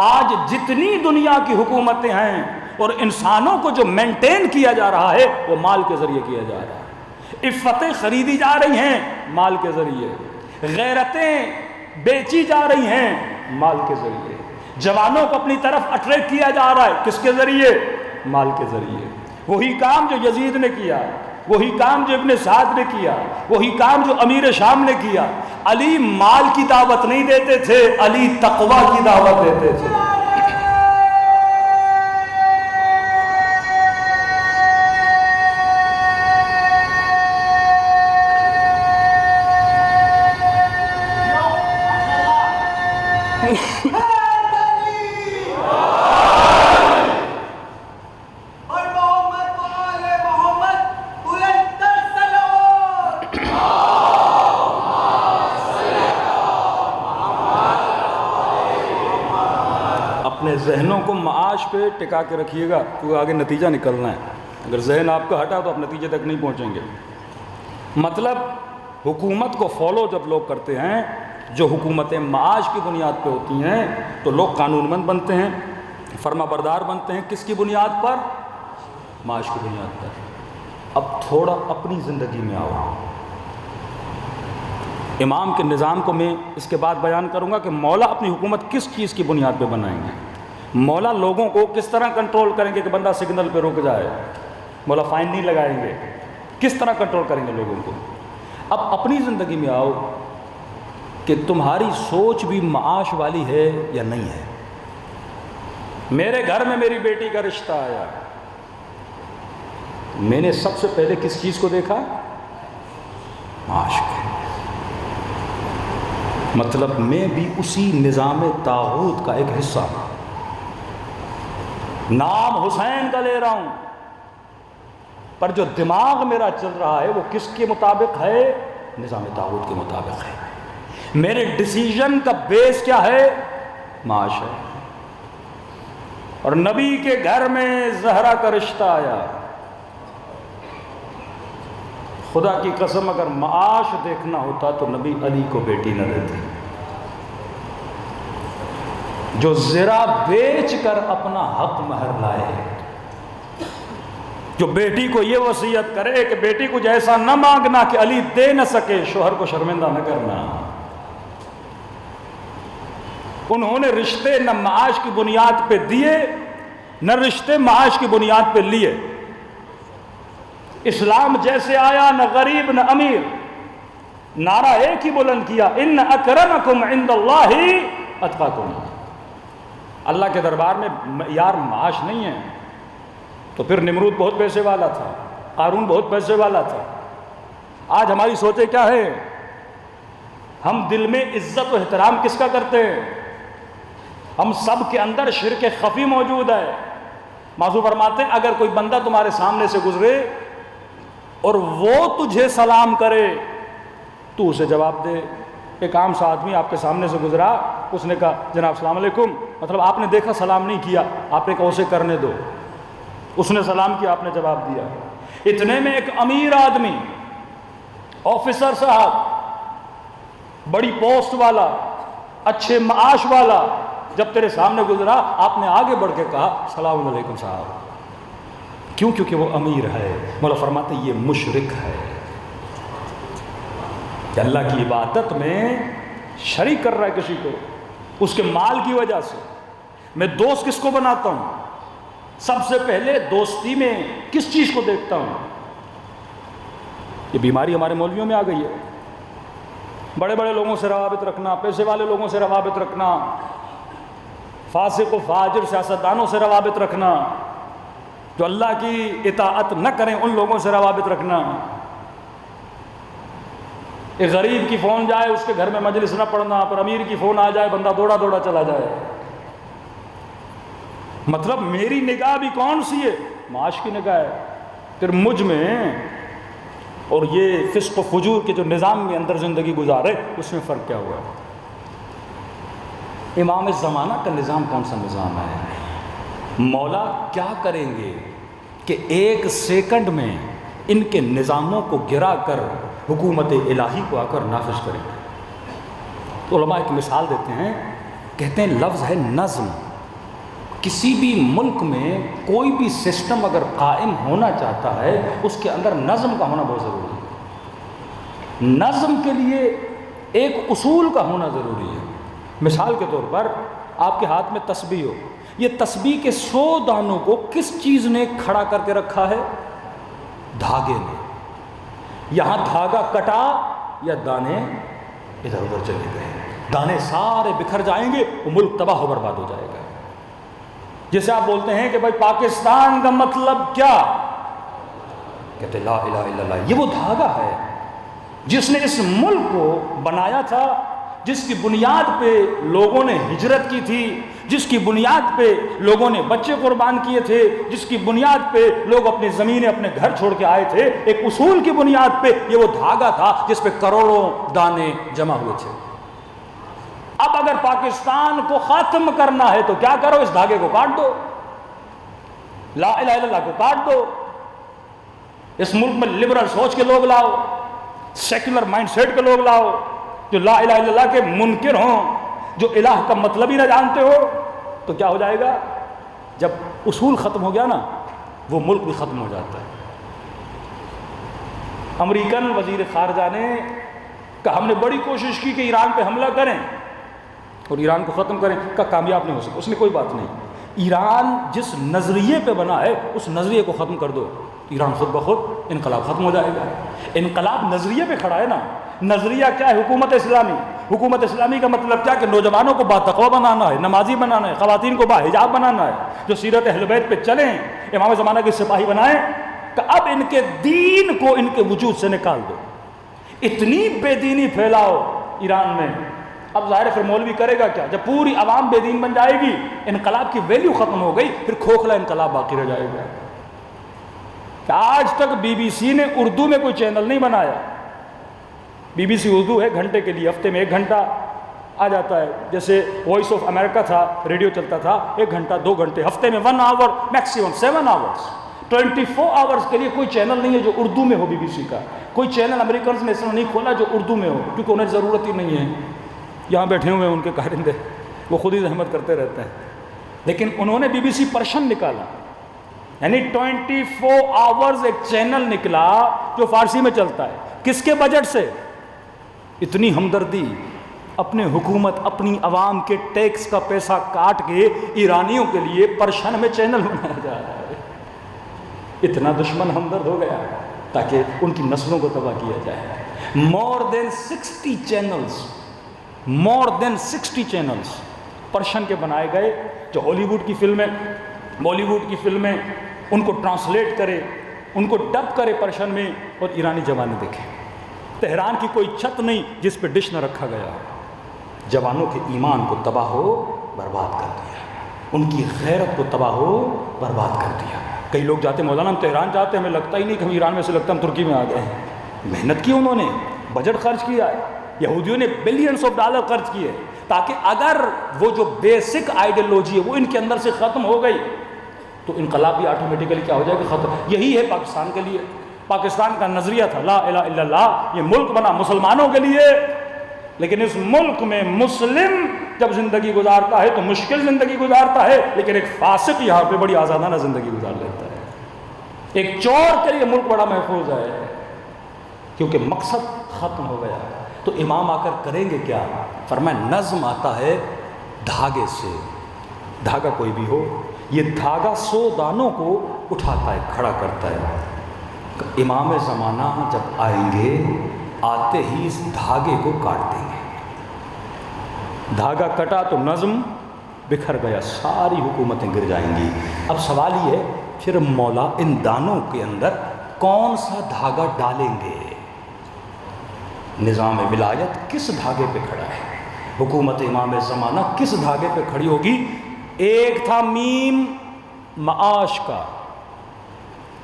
آج جتنی دنیا کی حکومتیں ہیں اور انسانوں کو جو مینٹین کیا جا رہا ہے وہ مال کے ذریعے کیا جا رہا ہے۔ عفتیں خریدی جا رہی ہیں مال کے ذریعے، غیرتیں بیچی جا رہی ہیں مال کے ذریعے، جوانوں کو اپنی طرف اٹریکٹ کیا جا رہا ہے کس کے ذریعے؟ مال کے ذریعے۔ وہی کام جو یزید نے کیا، وہی کام جو ابن سعد نے کیا، وہی کام جو امیر شام نے کیا۔ علی مال کی دعوت نہیں دیتے تھے، علی تقوی کی دعوت دیتے تھے۔ ذہنوں کو معاش پہ ٹکا کے رکھیے گا کیونکہ آگے نتیجہ نکلنا ہے. اگر ذہن آپ کا ہٹا تو آپ نتیجے تک نہیں پہنچیں گے. مطلب حکومت کو فالو جب لوگ کرتے ہیں، جو حکومتیں معاش کی بنیاد پہ ہوتی ہیں، تو لوگ قانون مند بنتے ہیں، فرما بردار بنتے ہیں. کس کی بنیاد پر؟ معاش کی بنیاد پر. اب تھوڑا اپنی زندگی میں آؤ. امام کے نظام کو میں اس کے بعد بیان کروں گا کہ مولا اپنی حکومت کس چیز کی بنیاد پہ بنائیں گے. مولا لوگوں کو کس طرح کنٹرول کریں گے کہ بندہ سگنل پہ رک جائے. مولا فائن نہیں لگائیں گے. کس طرح کنٹرول کریں گے لوگوں کو. اب اپنی زندگی میں آؤ کہ تمہاری سوچ بھی معاش والی ہے یا نہیں ہے. میرے گھر میں میری بیٹی کا رشتہ آیا، میں نے سب سے پہلے کس چیز کو دیکھا؟ معاش کو. مطلب میں بھی اسی نظام طاغوت کا ایک حصہ ہوں. نام حسین کا لے رہا ہوں، پر جو دماغ میرا چل رہا ہے وہ کس کے مطابق ہے؟ نظام طاغوت کے مطابق ہے. میرے ڈیسیژن کا بیس کیا ہے؟ معاش ہے. اور نبی کے گھر میں زہرا کا رشتہ آیا. خدا کی قسم اگر معاش دیکھنا ہوتا تو نبی علی کو بیٹی نہ دیتے. جو زرا بیچ کر اپنا حق مہر لائے، جو بیٹی کو یہ وصیت کرے کہ بیٹی کو جیسا نہ مانگنا کہ علی دے نہ سکے، شوہر کو شرمندہ نہ کرنا. انہوں نے رشتے نہ معاش کی بنیاد پہ دیے، نہ رشتے معاش کی بنیاد پہ لیے. اسلام جیسے آیا نہ غریب نہ امیر، نعرہ ایک ہی بلند کیا، ان اکرمکم عند اللہ اتقاکم. اللہ کے دربار میں معیار معاش نہیں ہے. تو پھر نمرود بہت پیسے والا تھا، قارون بہت پیسے والا تھا. آج ہماری سوچیں کیا ہے؟ ہم دل میں عزت و احترام کس کا کرتے ہیں؟ ہم سب کے اندر شرک خفی موجود ہے. موضوع فرماتے ہیں اگر کوئی بندہ تمہارے سامنے سے گزرے اور وہ تجھے سلام کرے تو اسے جواب دے. ایک عام سا آدمی آپ کے سامنے سے گزرا، اس نے کہا جناب السلام علیکم، مطلب آپ نے دیکھا سلام نہیں کیا، آپ نے کہا اسے کرنے دو. اس نے سلام کیا، آپ نے جواب دیا. اتنے میں ایک امیر آدمی، آفیسر صاحب، بڑی پوسٹ والا، اچھے معاش والا، جب تیرے سامنے گزرا آپ نے آگے بڑھ کے کہا السلام علیکم صاحب. کیوں؟ کیونکہ وہ امیر ہے. مولا فرماتے ہیں یہ مشرک ہے کہ اللہ کی عبادت میں شریک کر رہا ہے کسی کو اس کے مال کی وجہ سے. میں دوست کس کو بناتا ہوں؟ سب سے پہلے دوستی میں کس چیز کو دیکھتا ہوں؟ یہ بیماری ہمارے مولویوں میں آ گئی ہے. بڑے بڑے لوگوں سے روابط رکھنا، پیسے والے لوگوں سے روابط رکھنا، فاسق و فاجر سیاستدانوں سے روابط رکھنا، جو اللہ کی اطاعت نہ کریں ان لوگوں سے روابط رکھنا. ایک غریب کی فون جائے اس کے گھر میں مجلس نہ پڑھنا، پر امیر کی فون آ جائے بندہ دوڑا دوڑا چلا جائے. مطلب میری نگاہ بھی کون سی ہے؟ معاش کی نگاہ ہے. پھر مجھ میں اور یہ فسق و فجور کے جو نظام کے اندر زندگی گزارے اس میں فرق کیا ہوا ہے؟ امام زمانہ کا نظام کون سا نظام ہے؟ مولا کیا کریں گے کہ ایک سیکنڈ میں ان کے نظاموں کو گرا کر حکومت الہی کو آ کر نافذ کریں گے. تو علماء ایک مثال دیتے ہیں، کہتے ہیں لفظ ہے نظم. کسی بھی ملک میں کوئی بھی سسٹم اگر قائم ہونا چاہتا ہے اس کے اندر نظم کا ہونا بہت ضروری ہے. نظم کے لیے ایک اصول کا ہونا ضروری ہے. مثال کے طور پر آپ کے ہاتھ میں تسبیح ہو، یہ تسبیح کے 100 دانوں کو کس چیز نے کھڑا کر کے رکھا ہے؟ دھاگے نے. یہاں دھاگا کٹا یا دانے ادھر ادھر چلے گئے، دانے سارے بکھر جائیں گے، وہ ملک تباہ و برباد ہو جائے گا. جیسے آپ بولتے ہیں کہ بھائی پاکستان کا مطلب کیا؟ کہتے لا الہ الا اللہ. یہ وہ دھاگا ہے جس نے اس ملک کو بنایا تھا، جس کی بنیاد پہ لوگوں نے ہجرت کی تھی، جس کی بنیاد پہ لوگوں نے بچے قربان کیے تھے، جس کی بنیاد پہ لوگ اپنی زمینیں اپنے گھر چھوڑ کے آئے تھے. ایک اصول کی بنیاد پہ یہ وہ دھاگا تھا جس پہ کروڑوں دانے جمع ہوئے تھے. اب اگر پاکستان کو ختم کرنا ہے تو کیا کرو؟ اس دھاگے کو کاٹ دو، لا الہ الا اللہ کو کاٹ دو، اس ملک میں لبرل سوچ کے لوگ لاؤ، سیکولر مائنڈ سیٹ کے لوگ لاؤ، جو لا الہ الا اللہ کے منکر ہوں، جو الہ کا مطلب ہی نہ جانتے ہو، تو کیا ہو جائے گا؟ جب اصول ختم ہو گیا نا، وہ ملک بھی ختم ہو جاتا ہے۔ امریکن وزیر خارجہ نے کہا ہم نے بڑی کوشش کی کہ ایران پہ حملہ کریں اور ایران کو ختم کریں، کا کامیاب نہیں ہو سکا۔ اس نے کوئی بات نہیں، ایران جس نظریے پہ بنا ہے اس نظریے کو ختم کر دو، ایران خود بخود انقلاب ختم ہو جائے گا۔ انقلاب نظریے پہ کھڑا ہے نا، نظریہ کیا ہے؟ حکومت اسلامی۔ حکومت اسلامی کا مطلب کیا کہ نوجوانوں کو باتقویٰ بنانا ہے، نمازی بنانا ہے، خواتین کو باحجاب بنانا ہے، جو سیرت اہل بیت پہ چلیں، امام زمانہ کے سپاہی بنائیں، کہ اب ان کے دین کو ان کے وجود سے نکال دو۔ اتنی بے دینی پھیلاؤ ایران میں، اب ظاہر ہے پھر مولوی کرے گا کیا؟ جب پوری عوام بے دین بن جائے گی، انقلاب کی ویلیو ختم ہو گئی، پھر کھوکھلا انقلاب باقی رہ جائے گا۔ آج تک بی بی سی نے اردو میں کوئی چینل نہیں بنایا۔ بی بی سی اردو ہے، گھنٹے کے لیے، ہفتے میں 1 گھنٹہ آ جاتا ہے، جیسے وائس آف امریکہ تھا، ریڈیو چلتا تھا 1 گھنٹہ 2 گھنٹے، ہفتے میں 1 آور، میکسیمم 7 آورس، 24 آورس کے لیے کوئی چینل نہیں ہے جو اردو میں ہو۔ بی بی سی کا کوئی چینل امریکنز نے اس نے نہیں کھولا جو اردو میں ہو، کیونکہ انہیں ضرورت ہی نہیں ہے، یہاں بیٹھے ہوئے ہیں ان کے کارندے، وہ خود ہی زحمت کرتے رہتے ہیں۔ لیکن انہوں نے بی بی سی پرشن نکالا، یعنی 24 آورز ایک چینل نکلا جو فارسی میں چلتا ہے۔ کس کے بجٹ سے؟ اتنی ہمدردی، اپنے حکومت اپنی عوام کے ٹیکس کا پیسہ کاٹ کے ایرانیوں کے لیے پرشن میں چینل بنایا جا رہا ہے۔ اتنا دشمن ہمدرد ہو گیا تاکہ ان کی نسلوں کو تباہ کیا جائے۔ مور دین 60 چینلز پرشن کے بنائے گئے، جو ہالی ووڈ کی فلمیں، بالی ووڈ کی فلمیں، ان کو ٹرانسلیٹ کرے، ان کو ڈب کرے پرشن میں، اور ایرانی جوانیں دیکھیں۔ تہران کی کوئی چھت نہیں جس پہ ڈش نہ رکھا گیا۔ جوانوں کے ایمان کو تباہ و برباد کر دیا، ان کی غیرت کو تباہ و برباد کر دیا۔ کئی لوگ جاتے ہیں، مولانا ہم تہران جاتے ہیں، ہمیں لگتا ہی نہیں کہ ہم ایران میں سے، لگتا ہم ترکی میں آ گئے ہیں۔ محنت کی انہوں نے، بجٹ خرچ کیا ہے، یہودیوں نے بلینس آف ڈالر خرچ کیے، تاکہ اگر وہ جو بیسک آئیڈیالوجی ہے وہ ان کے اندر سے ختم ہو گئی تو انقلاب بھی آٹومیٹیکلی کیا ہو جائے گا؟ ختم۔ یہی ہے پاکستان کے لیے۔ پاکستان کا نظریہ تھا لا الہ الا اللہ، یہ ملک بنا مسلمانوں کے لیے، لیکن اس ملک میں مسلم جب زندگی گزارتا ہے تو مشکل زندگی گزارتا ہے، لیکن ایک فاسق یہاں پہ بڑی آزادانہ زندگی گزار لیتا ہے۔ ایک چور کے لیے ملک بڑا محفوظ ہے، کیونکہ مقصد ختم ہو گیا۔ تو امام آ کر کریں گے کیا؟ فرمایا نظم آتا ہے دھاگے سے، دھاگا کوئی بھی ہو، یہ دھاگا 100 دانوں کو اٹھاتا ہے، کھڑا کرتا ہے۔ امام زمانہ جب آئیں گے، آتے ہی اس دھاگے کو کاٹ دیں گے۔ دھاگا کٹا تو نظم بکھر گیا، ساری حکومتیں گر جائیں گی۔ اب سوال یہ ہے پھر مولا ان دانوں کے اندر کون سا دھاگا ڈالیں گے؟ نظام ولایت کس دھاگے پہ کھڑا ہے؟ حکومت امام زمانہ کس دھاگے پہ کھڑی ہوگی؟ ایک تھا میم معاش کا،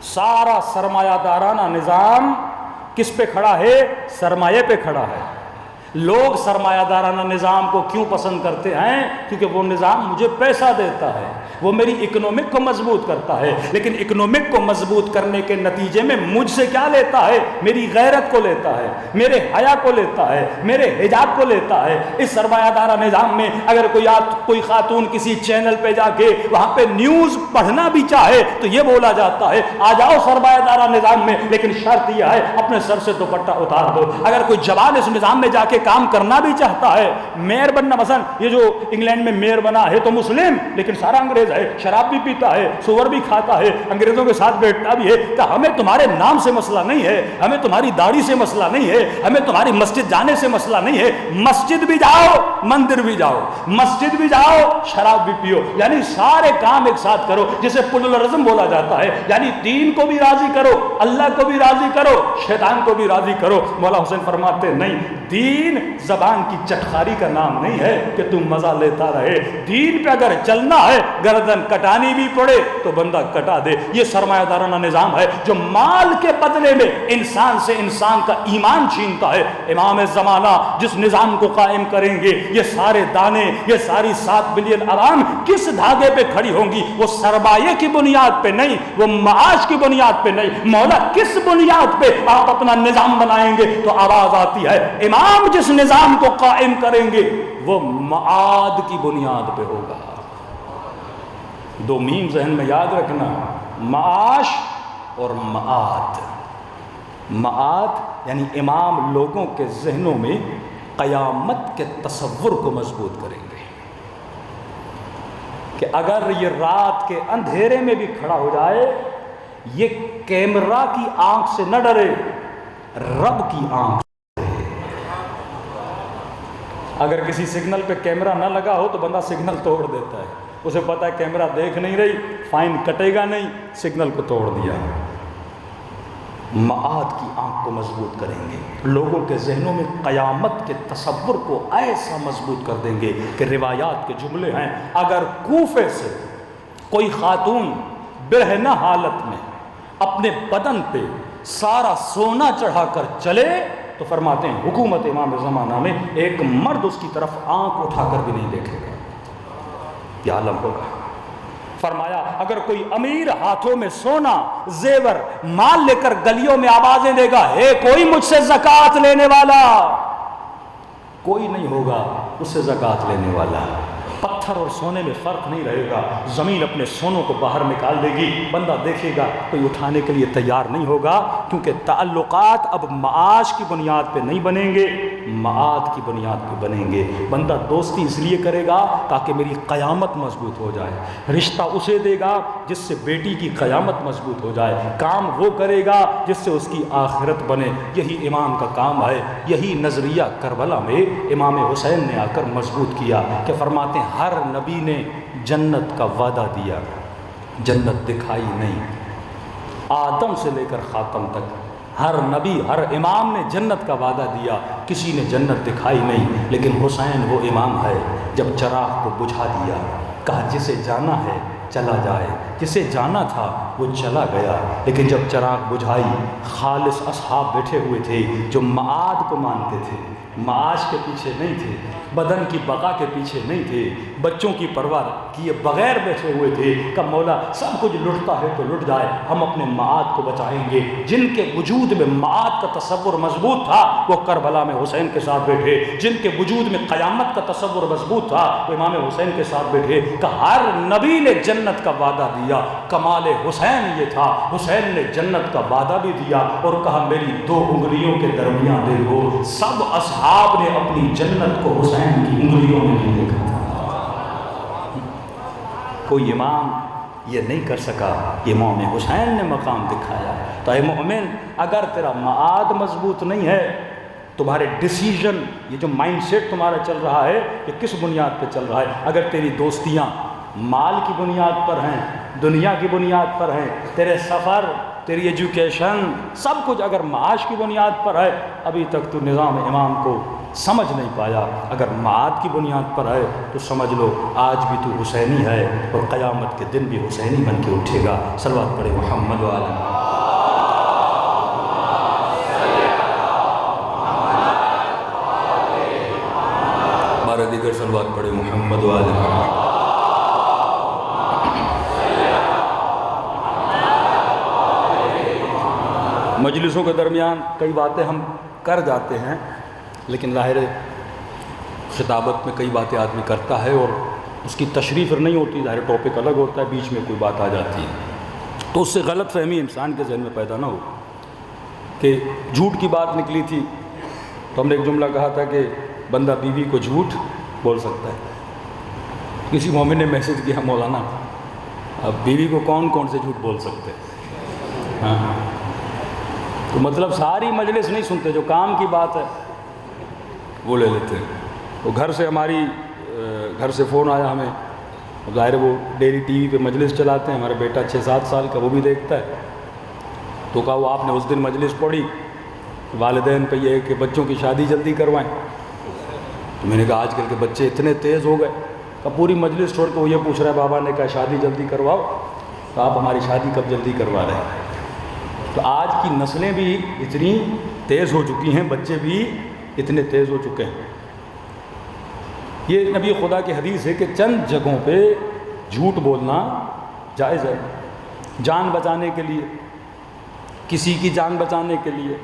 سارا سرمایہ دارانہ نظام کس پہ کھڑا ہے؟ سرمایہ پہ کھڑا ہے۔ لوگ سرمایہ دارانہ نظام کو کیوں پسند کرتے ہیں؟ کیونکہ وہ نظام مجھے پیسہ دیتا ہے، وہ میری اکنومک کو مضبوط کرتا ہے، لیکن اکنومک کو مضبوط کرنے کے نتیجے میں مجھ سے کیا لیتا ہے؟ میری غیرت کو لیتا ہے، میرے حیا کو لیتا ہے، میرے حجاب کو لیتا ہے۔ اس سرمایہ دارہ نظام میں اگر کوئی خاتون کسی چینل پہ جا کے وہاں پہ نیوز پڑھنا بھی چاہے تو یہ بولا جاتا ہے آ جاؤ سرمایہ دارہ نظام میں، لیکن شرط یہ ہے اپنے سر سے دوپٹہ اتار دو۔ اگر کوئی جوان اس نظام میں جا کے کام کرنا بھی چاہتا ہے، میئر بننا، مثلا یہ جو انگلینڈ میں میئر بنا ہے تو مسلم لیکن سارا انگریز ہے، شراب بھی پیتا ہے، سور بھی کھاتا ہے، انگریزوں کے ساتھ بیٹھتا بھی ہے، کہ ہمیں تمہارے نام سے مسئلہ نہیں ہے، ہمیں تمہاری داڑھی سے مسئلہ نہیں ہے، ہمیں تمہاری مسجد جانے سے مسئلہ نہیں ہے، مسجد بھی جاؤ، مندر بھی جاؤ، مسجد بھی جاؤ، شراب بھی پیو، یعنی سارے کام ایک ساتھ کرو، جسے پلورلزم بولا جاتا ہے، یعنی دین کو بھی راضی کرو، اللہ کو بھی راضی کرو، شیطان کو بھی راضی کرو۔ مولا حسین فرماتے نہیں، دین زبان کی چٹخاری کا نام نہیں ہے کہ تم مزہ لیتا رہے، دین پہ اگر چلنا ہے، گردن کٹانی بھی پڑے تو بندہ کٹا دے. یہ سرمایہ دارانہ نظام ہے جو مال کے بدلے میں انسان سے انسان کا ایمان چھینتا ہے. امام زمانہ جس نظام کو قائم کریں گے یہ سارے دانے، یہ ساری 7 بلین عوام کس دھاگے پہ کھڑی ہوں گی؟ وہ سرمایہ کی بنیاد پہ نہیں، وہ معاش کی بنیاد پہ نہیں. مولا کس بنیاد پہ آپ اپنا نظام بنائیں گے؟ تو آواز آتی ہے امام جس نظام کو قائم کریں گے وہ معاد کی بنیاد پہ ہوگا. 2 میم ذہن میں یاد رکھنا، معاش اور معاد. معاد یعنی امام لوگوں کے ذہنوں میں قیامت کے تصور کو مضبوط کریں گے کہ اگر یہ رات کے اندھیرے میں بھی کھڑا ہو جائے یہ کیمرہ کی آنکھ سے نہ ڈرے، رب کی آنکھ سے. اگر کسی سگنل پہ کیمرہ نہ لگا ہو تو بندہ سگنل توڑ دیتا ہے، اسے پتا ہے کیمرہ دیکھ نہیں رہی، فائن کٹے گا نہیں، سگنل کو توڑ دیا. معاد کی آنکھ کو مضبوط کریں گے، لوگوں کے ذہنوں میں قیامت کے تصور کو ایسا مضبوط کر دیں گے کہ روایات کے جملے ہیں اگر کوفے سے کوئی خاتون برہنہ حالت میں اپنے بدن پہ سارا سونا چڑھا کر چلے تو فرماتے ہیں حکومت امام زمانہ میں ایک مرد اس کی طرف آنکھ اٹھا کر بھی نہیں دیکھے گا. یہ عالم ہوگا. فرمایا اگر کوئی امیر ہاتھوں میں سونا زیور مال لے کر گلیوں میں آوازیں دے گا ہے کوئی مجھ سے زکوٰۃ لینے والا، کوئی نہیں ہوگا اس سے زکوٰۃ لینے والا. پتھر اور سونے میں فرق نہیں رہے گا، زمین اپنے سونوں کو باہر نکال دے گی، بندہ دیکھے گا کوئی اٹھانے کے لیے تیار نہیں ہوگا، کیونکہ تعلقات اب معاش کی بنیاد پہ نہیں بنیں گے، معاد کی بنیاد پہ بنیں گے. بندہ دوستی اس لیے کرے گا تاکہ میری قیامت مضبوط ہو جائے، رشتہ اسے دے گا جس سے بیٹی کی قیامت مضبوط ہو جائے، کام وہ کرے گا جس سے اس کی آخرت بنے. یہی امام کا کام ہے. یہی نظریہ کربلا میں امام حسین نے آ کر مضبوط کیا کہ فرماتے ہیں ہر نبی نے جنت کا وعدہ دیا، جنت دکھائی نہیں. آدم سے لے کر خاتم تک ہر نبی ہر امام نے جنت کا وعدہ دیا، کسی نے جنت دکھائی نہیں. لیکن حسین وہ امام ہے جب چراغ کو بجھا دیا، کہا جسے جانا ہے چلا جائے، جسے جانا تھا وہ چلا گیا. لیکن جب چراغ بجھائی خالص اصحاب بیٹھے ہوئے تھے جو معاد کو مانتے تھے، معاش کے پیچھے نہیں تھے، بدن کی بقا کے پیچھے نہیں تھے، بچوں کی پرواہ کیے بغیر بیٹھے ہوئے تھے کہ مولا سب کچھ لٹتا ہے تو لٹ جائے، ہم اپنے معاد کو بچائیں گے. جن کے وجود میں معاد کا تصور مضبوط تھا وہ کربلا میں حسین کے ساتھ بیٹھے، جن کے وجود میں قیامت کا تصور مضبوط تھا وہ امام حسین کے ساتھ بیٹھے. کہ ہر نبی نے جنت کا وعدہ دیا، کمال حسین یہ تھا حسین نے جنت کا وعدہ بھی دیا اور کہا میری 2 انگلیوں کے درمیان دیکھو. سب اصحاب نے اپنی جنت کو حسین کی انگلیوں میں نہیں دیکھا تھا. کوئی امام یہ نہیں کر سکا، امام حسین نے مقام دکھایا. تو اے مومن اگر تیرا معاد مضبوط نہیں ہے، تمہارے ڈیسیژن یہ جو مائنڈ سیٹ تمہارا چل رہا ہے یہ کس بنیاد پہ چل رہا ہے؟ اگر تیری دوستیاں مال کی بنیاد پر ہیں، دنیا کی بنیاد پر ہیں، تیرے سفر، تیری ایجوکیشن، سب کچھ اگر معاش کی بنیاد پر ہے، ابھی تک تو نظام امام کو سمجھ نہیں پایا. اگر معاد کی بنیاد پر ہے تو سمجھ لو آج بھی تو حسینی ہے اور قیامت کے دن بھی حسینی بن کے اٹھے گا. صلوات پڑھے محمد و آلہ. بارہ دیگر صلوات پڑھے محمد و آلہ. مجلسوں کے درمیان کئی باتیں ہم کر جاتے ہیں، لیکن ظاہر خطابت میں کئی باتیں آدمی کرتا ہے اور اس کی تشریح پھر نہیں ہوتی، ظاہر ٹاپک الگ ہوتا ہے، بیچ میں کوئی بات آ جاتی ہے تو اس سے غلط فہمی انسان کے ذہن میں پیدا نہ ہو. کہ جھوٹ کی بات نکلی تھی تو ہم نے ایک جملہ کہا تھا کہ بندہ بیوی کو جھوٹ بول سکتا ہے. کسی مومن نے میسج کیا مولانا اب بیوی کو کون کون سے جھوٹ بول سکتے؟ ہاں تو مطلب ساری مجلس نہیں سنتے، جو کام کی بات ہے وہ لے لیتے ہیں. تو گھر سے ہماری گھر سے فون آیا ہمیں، ظاہر وہ ڈیلی ٹی وی پہ مجلس چلاتے ہیں، ہمارا بیٹا 6-7 سال کا وہ بھی دیکھتا ہے. تو کہا وہ آپ نے اس دن مجلس پڑھی والدین پہ یہ ہے کہ بچوں کی شادی جلدی کروائیں. تو میں نے کہا آج کل کے بچے اتنے تیز ہو گئے کہ پوری مجلس چھوڑ کے وہ یہ پوچھ رہا ہے بابا نے کہا شادی جلدی کرواؤ، تو آپ ہماری شادی کب جلدی کروا رہے ہیں؟ تو آج کی نسلیں بھی اتنی تیز ہو چکی ہیں، بچے بھی اتنے تیز ہو چکے ہیں۔ یہ نبی خدا کی حدیث ہے کہ چند جگہوں پہ جھوٹ بولنا جائز ہے، جان بچانے کے لیے، کسی کی جان بچانے کے لیے،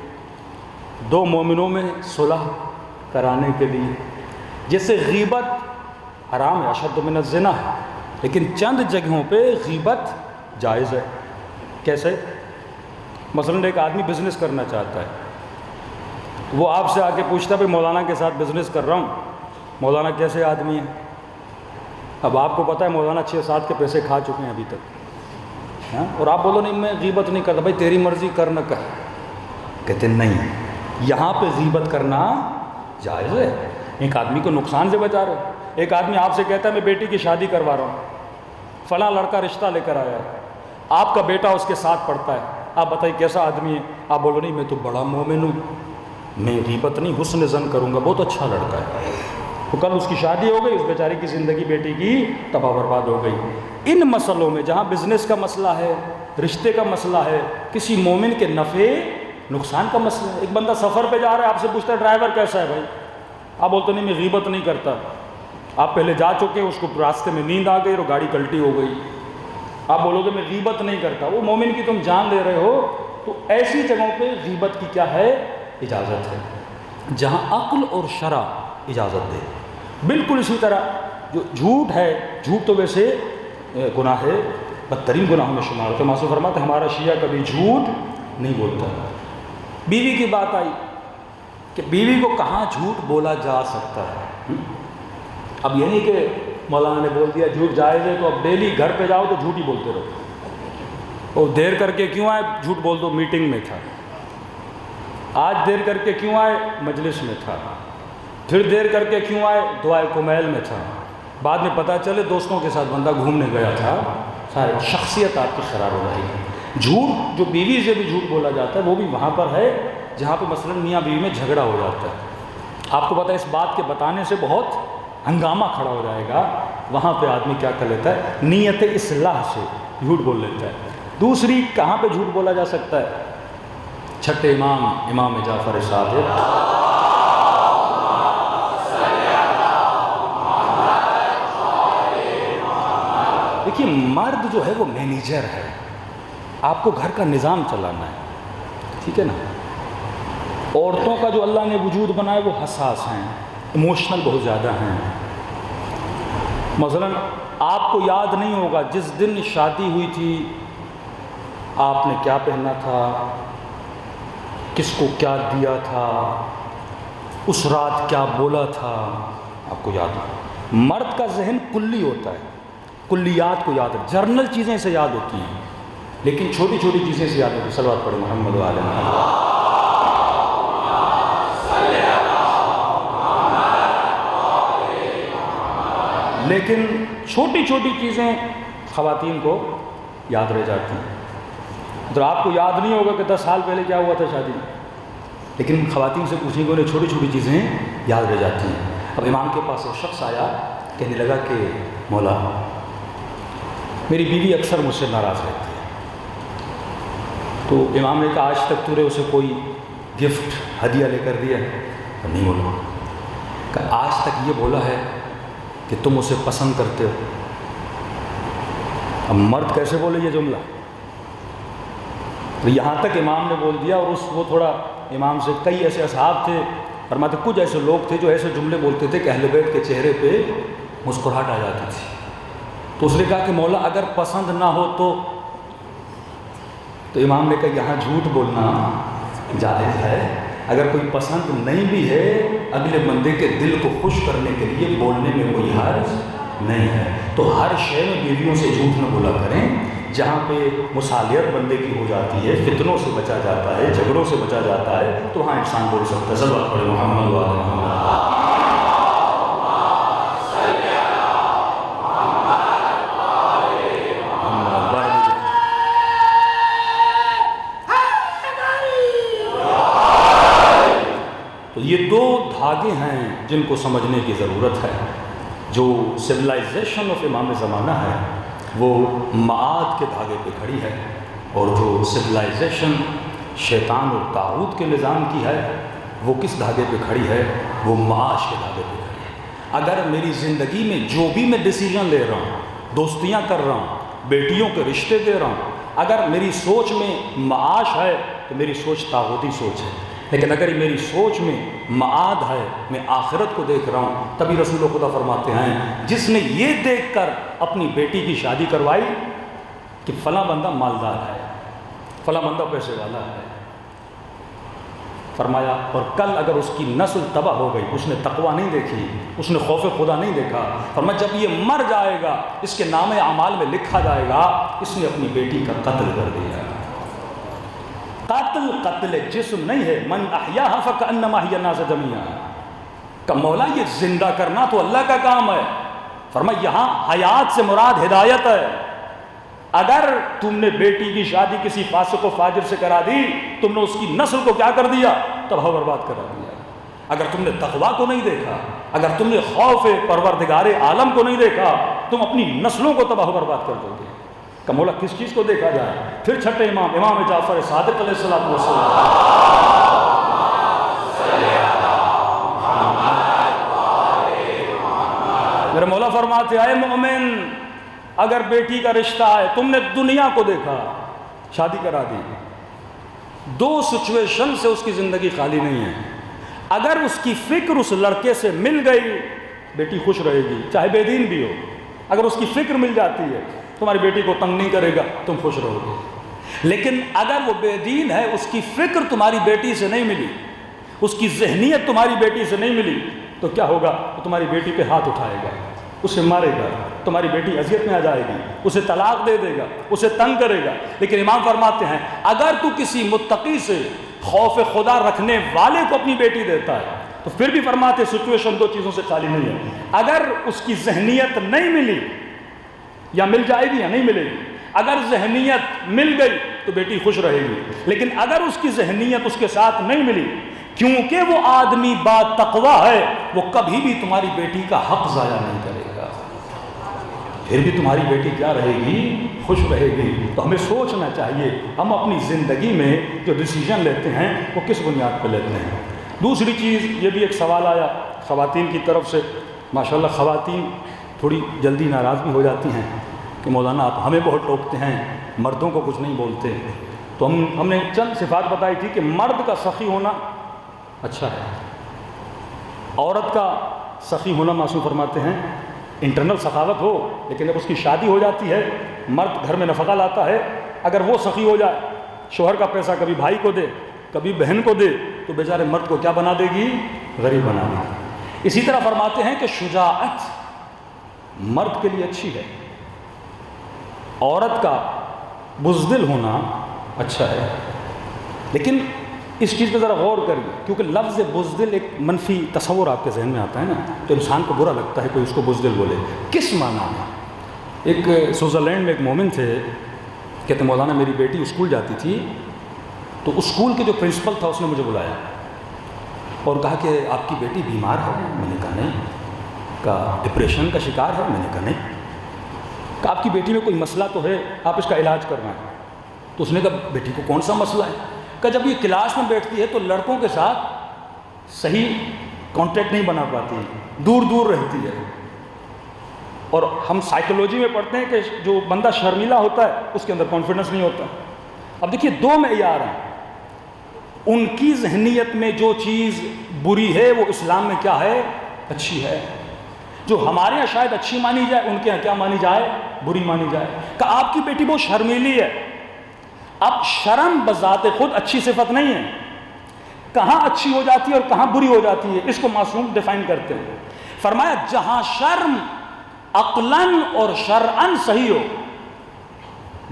دو مومنوں میں صلح کرانے کے لیے۔ جیسے غیبت حرام ہے، اشد من الزنا ہے، لیکن چند جگہوں پہ غیبت جائز ہے۔ کیسے؟ مثلاً ایک آدمی بزنس کرنا چاہتا ہے، وہ آپ سے آ کے پوچھتا ہے بھائی مولانا کے ساتھ بزنس کر رہا ہوں، مولانا کیسے آدمی ہے؟ اب آپ کو پتہ ہے مولانا 6-7 کے پیسے کھا چکے ہیں ابھی تک، اور آپ بولو نہیں میں غیبت نہیں کرتا، بھائی تیری مرضی کر نہ کر، کہتے نہیں، یہاں پہ غیبت کرنا جائز ہے، ایک آدمی کو نقصان سے بچا رہے ہو۔ ایک آدمی آپ سے کہتا ہے میں بیٹی کی شادی کروا رہا ہوں، فلاں لڑکا رشتہ لے کر آیا ہے، آپ کا بیٹا اس کے ساتھ پڑھتا ہے، آپ بتائیے کیسا آدمی ہے؟ آپ بولو نہیں میں تو بڑا مومن ہوں، میں غیبت نہیں حسن ظن کروں گا، بہت اچھا لڑکا ہے۔ تو کل اس کی شادی ہو گئی، اس بیچارے کی زندگی بیٹی کی تباہ برباد ہو گئی۔ ان مسئلوں میں جہاں بزنس کا مسئلہ ہے، رشتے کا مسئلہ ہے، کسی مومن کے نفع نقصان کا مسئلہ ہے۔ ایک بندہ سفر پہ جا رہا ہے، آپ سے پوچھتا ہے ڈرائیور کیسا ہے بھائی؟ آپ بولتے نہیں میں غیبت نہیں کرتا، آپ پہلے جا چکے، اس کو راستے میں نیند آ گئی اور گاڑی کلٹی ہو گئی، آپ بولو گے میں غیبت نہیں کرتا، وہ مومن کی تم جان لے رہے ہو۔ تو ایسی جگہوں پہ غیبت کی کیا ہے؟ اجازت ہے، جہاں عقل اور شرع اجازت دے۔ بالکل اسی طرح جو جھوٹ ہے، جھوٹ تو ویسے گناہ ہے، بدترین گناہوں میں شمار ہوتا ہے۔ معصوم فرماتے ہیں ہمارا شیعہ کبھی جھوٹ نہیں بولتا۔ بیوی کی بات آئی کہ بیوی کو کہاں جھوٹ بولا جا سکتا ہے۔ اب یہ نہیں کہ مولانا نے بول دیا جھوٹ جائز ہے تو اب ڈیلی گھر پہ جاؤ تو جھوٹ ہی بولتے رہو، اور دیر کر کے کیوں آئے؟ جھوٹ بول دو میٹنگ میں تھا، آج دیر کر کے کیوں آئے؟ مجلس میں تھا، پھر دیر کر کے کیوں آئے؟ دعائے کمیل میں تھا، بعد میں پتہ چلے دوستوں کے ساتھ بندہ گھومنے گیا تھا، سارے شخصیت آپ کی خراب ہو رہی ہے۔ جھوٹ جو بیوی سے بھی جھوٹ بولا جاتا ہے وہ بھی وہاں پر ہے جہاں پہ مثلا میاں بیوی میں جھگڑا ہو جاتا ہے۔ آپ کو پتہ ہے اس بات کے بتانے سے بہت ہنگامہ کھڑا ہو جائے گا، وہاں پہ آدمی کیا کر لیتا ہے؟ نیت اصلاح سے جھوٹ بول لیتا ہے۔ دوسری کہاں پہ جھوٹ بولا جا سکتا ہے؟ چھٹے امام، امام جعفر صادق، دیکھیے مرد جو ہے وہ مینیجر ہے، آپ کو گھر کا نظام چلانا ہے، ٹھیک ہے نا۔ عورتوں کا جو اللہ نے وجود بنایا وہ حساس ہیں، ایموشنل بہت زیادہ ہیں۔ مثلا آپ کو یاد نہیں ہوگا جس دن شادی ہوئی تھی آپ نے کیا پہنا تھا، کس کو کیا دیا تھا، اس رات کیا بولا تھا، آپ کو یاد ہے۔ مرد کا ذہن کلی ہوتا ہے، کلیات کو یاد ہے، جرنل چیزیں سے یاد ہوتی ہیں، لیکن چھوٹی چھوٹی چیزیں سے یاد ہوتی ہیں۔ صلوات پڑھیں محمد و آل محمد۔ لیکن چھوٹی چھوٹی چیزیں خواتین کو یاد رہ جاتی ہیں۔ تو آپ کو یاد نہیں ہوگا کہ 10 سال پہلے کیا ہوا تھا شادی میں، لیکن خواتین سے پوچھیں گے انہیں چھوٹی چھوٹی چیزیں یاد رہ جاتی ہیں۔ اب امام کے پاس ایک شخص آیا، کہنے لگا کہ مولا میری بیوی اکثر مجھ سے ناراض رہتی ہے۔ تو امام نے کہا آج تک تو نے اسے کوئی گفٹ ہدیہ لے کر دیا ہے؟ نہیں بولا۔ کہ آج تک یہ بولا ہے کہ تم اسے پسند کرتے ہو؟ اب مرد کیسے بولے یہ جملہ؟ تو یہاں تک امام نے بول دیا، اور وہ تھوڑا امام سے کئی ایسے اصحاب تھے، فرماتے کچھ ایسے لوگ تھے جو ایسے جملے بولتے تھے کہ اہل بیت کے چہرے پہ مسکراہٹ آ جاتی تھی۔ تو اس نے کہا کہ مولا اگر پسند نہ ہو تو امام نے کہا یہاں جھوٹ بولنا جائز ہے۔ اگر کوئی پسند نہیں بھی ہے، اگلے بندے کے دل کو خوش کرنے کے لیے بولنے میں کوئی حرج نہیں ہے۔ تو ہر شے میں بیویوں سے جھوٹ نہ بولا کریں، جہاں پہ مصالحت بندے کی ہو جاتی ہے، فتنوں سے بچا جاتا ہے، جھگڑوں سے بچا جاتا ہے، تو وہاں انسان بول سکتا ہے۔ صلوات پڑھیں محمد و آل محمد۔ تو یہ دو دھاگے ہیں جن کو سمجھنے کی ضرورت ہے۔ جو سویلائزیشن آف امام زمانہ ہے وہ معاد کے دھاگے پہ کھڑی ہے، اور جو سویلائزیشن شیطان اور طاغوت کے نظام کی ہے وہ کس دھاگے پہ کھڑی ہے؟ وہ معاش کے دھاگے پہ کھڑی ہے۔ اگر میری زندگی میں جو بھی میں ڈیسیجن لے رہا ہوں، دوستیاں کر رہا ہوں، بیٹیوں کے رشتے دے رہا ہوں، اگر میری سوچ میں معاش ہے تو میری سوچ طاغوتی سوچ ہے، لیکن اگر میری سوچ میں معاد ہے، میں آخرت کو دیکھ رہا ہوں، تبھی رسول خدا فرماتے ہیں جس نے یہ دیکھ کر اپنی بیٹی کی شادی کروائی کہ فلاں بندہ مالدار ہے، فلاں بندہ پیسے والا ہے، فرمایا اور کل اگر اس کی نسل تباہ ہو گئی، اس نے تقوی نہیں دیکھی، اس نے خوف خدا نہیں دیکھا، فرمایا جب یہ مر جائے گا اس کے نام اعمال میں لکھا جائے گا اس نے اپنی بیٹی کا قتل کر دیا۔ قتل جسم نہیں ہے، من احیاها فکأنما احیا الناس جميعا، کہ مولا یہ زندہ کرنا تو اللہ کا کام ہے۔ فرمایا یہاں حیات سے مراد ہدایت ہے۔ اگر تم نے بیٹی کی شادی کسی فاسق و فاجر سے کرا دی، تم نے اس کی نسل کو کیا کر دیا؟ تباہ و برباد کرا دیا۔ اگر تم نے تقویٰ کو نہیں دیکھا، اگر تم نے خوف پروردگار عالم کو نہیں دیکھا، تم اپنی نسلوں کو تباہ و برباد کر دو گے۔ کہ مولا کس چیز کو دیکھا جائے؟ پھر چھٹے امام جعفر صادق علیہ الصلوۃ والسلام، میرے مولا فرماتے اے مومن، اگر بیٹی کا رشتہ ہے، تم نے دنیا کو دیکھا، شادی کرا دی، دو سچویشن سے اس کی زندگی خالی نہیں ہے۔ اگر اس کی فکر اس لڑکے سے مل گئی، بیٹی خوش رہے گی، چاہے بے دین بھی ہو۔ اگر اس کی فکر مل جاتی ہے، تمہاری بیٹی کو تنگ نہیں کرے گا، تم خوش رہو گے۔ لیکن اگر وہ بے دین ہے، اس کی فکر تمہاری بیٹی سے نہیں ملی، اس کی ذہنیت تمہاری بیٹی سے نہیں ملی، تو کیا ہوگا؟ وہ تمہاری بیٹی پہ ہاتھ اٹھائے گا، اسے مارے گا، تمہاری بیٹی اذیت میں آ جائے گی، اسے طلاق دے دے گا، اسے تنگ کرے گا۔ لیکن امام فرماتے ہیں اگر تو کسی متقی سے، خوف خدا رکھنے والے کو اپنی بیٹی دیتا ہے، تو پھر بھی فرماتے سچویشن دو چیزوں سے خالی نہیں ہے۔ اگر اس کی ذہنیت نہیں ملی، یا مل جائے گی یا نہیں ملے گی۔ اگر ذہنیت مل گئی تو بیٹی خوش رہے گی، لیکن اگر اس کی ذہنیت اس کے ساتھ نہیں ملی، کیونکہ وہ آدمی با تقوی ہے، وہ کبھی بھی تمہاری بیٹی کا حق ضائع نہیں کرے گا، پھر بھی تمہاری بیٹی کیا رہے گی؟ خوش رہے گی۔ تو ہمیں سوچنا چاہیے ہم اپنی زندگی میں جو ڈیسیجن لیتے ہیں وہ کس بنیاد پہ لیتے ہیں۔ دوسری چیز، یہ بھی ایک سوال آیا خواتین کی طرف سے، ماشاءاللہ خواتین تھوڑی جلدی ناراض بھی ہو جاتی ہیں کہ مولانا آپ ہمیں بہت ٹوکتے ہیں، مردوں کو کچھ نہیں بولتے۔ تو ہم نے چند صفات بتائی تھی کہ مرد کا سخی ہونا اچھا ہے، عورت کا سخی ہونا معصوم فرماتے ہیں انٹرنل سخاوت ہو، لیکن جب اس کی شادی ہو جاتی ہے، مرد گھر میں نفقہ لاتا ہے، اگر وہ سخی ہو جائے، شوہر کا پیسہ کبھی بھائی کو دے کبھی بہن کو دے، تو بیچارے مرد کو کیا بنا دے گی؟ غریب بنا دے گی۔ اسی طرح فرماتے ہیں کہ شجاعت مرد کے لیے اچھی ہے، عورت کا بزدل ہونا اچھا ہے۔ لیکن اس چیز پہ ذرا غور کریے، کیونکہ لفظ بزدل ایک منفی تصور آپ کے ذہن میں آتا ہے نا، تو انسان کو برا لگتا ہے کوئی اس کو بزدل بولے۔ کس معنی میں؟ ایک سوئٹزرلینڈ میں ایک مومن تھے، کہتے مولانا میری بیٹی اسکول جاتی تھی، تو اسکول کے جو پرنسپل تھا اس نے مجھے بلایا اور کہا کہ آپ کی بیٹی بیمار ہے۔ میں نے کہا نہیں۔ کہا ڈپریشن کا شکار ہے؟ میں نے کہا نہیں۔ کہا آپ کی بیٹی میں کوئی مسئلہ تو ہے، آپ اس کا علاج کرنا ہے۔ تو اس نے کہا بیٹی کو کون سا مسئلہ ہے؟ کہ جب یہ کلاس میں بیٹھتی ہے تو لڑکوں کے ساتھ صحیح کانٹیکٹ نہیں بنا پاتی، دور دور رہتی ہے، اور ہم سائیکولوجی میں پڑھتے ہیں کہ جو بندہ شرمیلا ہوتا ہے اس کے اندر کانفیڈنس نہیں ہوتا۔ اب دیکھیے دو معیار ہیں، ان کی ذہنیت میں جو چیز بری ہے وہ اسلام میں کیا ہے؟ اچھی ہے۔ جو ہمارے یہاں شاید اچھی مانی جائے، ان کے یہاں کیا مانی جائے؟ بری مانی جائے۔ کہ آپ کی بیٹی بہت شرمیلی ہے۔ اب شرم بذات خود اچھی صفت نہیں ہے، کہاں اچھی ہو جاتی ہے اور کہاں بری ہو جاتی ہے، اس کو معصوم ڈیفائن کرتے ہیں۔ فرمایا جہاں شرم عقلاً اور شرعاً صحیح ہو،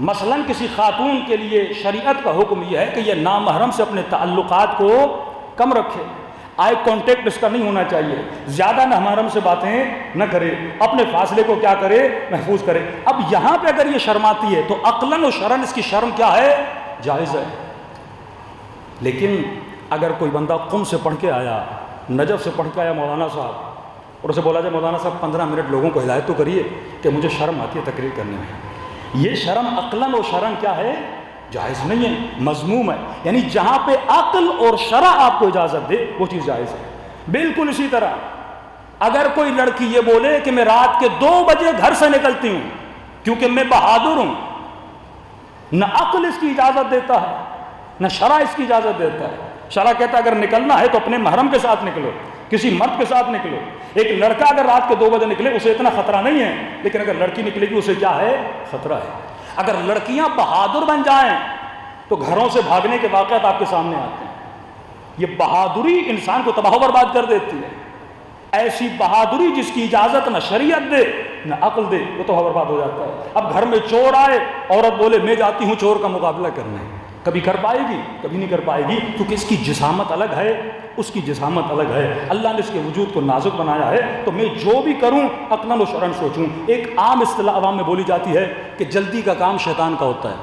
مثلاً کسی خاتون کے لیے شریعت کا حکم یہ ہے کہ یہ نامحرم سے اپنے تعلقات کو کم رکھے، آئی کانٹیکٹ اس کا نہیں ہونا چاہیے، زیادہ نامحرم سے باتیں نہ کرے، اپنے فاصلے کو کیا کرے؟ محفوظ کرے۔ اب یہاں پہ اگر یہ شرماتی ہے تو عقلاً و شرعاً اس کی شرم کیا ہے؟ جائز ہے۔ لیکن اگر کوئی بندہ قم سے پڑھ کے آیا، نجف سے پڑھ کے آیا مولانا صاحب، اور اسے بولا جائے مولانا صاحب 15 منٹ لوگوں کو ہدایت تو کریے کہ مجھے شرم آتی ہے تقریر کرنے میں. یہ شرم عقلاً و شرعاً کیا ہے؟ جائز نہیں ہے، مذموم ہے. یعنی جہاں پہ عقل اور شرع آپ کو اجازت دے وہ چیز جائز ہے. بالکل اسی طرح اگر کوئی لڑکی یہ بولے کہ میں رات کے 2 بجے گھر سے نکلتی ہوں کیونکہ میں بہادر ہوں، نہ عقل اس کی اجازت دیتا ہے نہ شرع اس کی اجازت دیتا ہے. شرع کہتا ہے اگر نکلنا ہے تو اپنے محرم کے ساتھ نکلو، کسی مرد کے ساتھ نکلو. ایک لڑکا اگر رات کے 2 بجے نکلے اسے اتنا خطرہ نہیں ہے، لیکن اگر لڑکی نکلے گی اسے کیا ہے؟ خطرہ ہے. اگر لڑکیاں بہادر بن جائیں تو گھروں سے بھاگنے کے واقعات آپ کے سامنے آتے ہیں. یہ بہادری انسان کو تباہ و برباد کر دیتی ہے. ایسی بہادری جس کی اجازت نہ شریعت دے نہ عقل دے وہ تباہ و برباد ہو جاتا ہے. اب گھر میں چور آئے، عورت بولے میں جاتی ہوں چور کا مقابلہ کرنے، کبھی کر پائے گی؟ کبھی نہیں کر پائے گی، کیونکہ اس کی جسامت الگ ہے، اس کی جسامت الگ ہے. اللہ نے اس کے وجود کو نازک بنایا ہے. تو میں جو بھی کروں عقلاً و شرعاً سوچوں. ایک عام اصطلاح عوام میں بولی جاتی ہے کہ جلدی کا کام شیطان کا ہوتا ہے.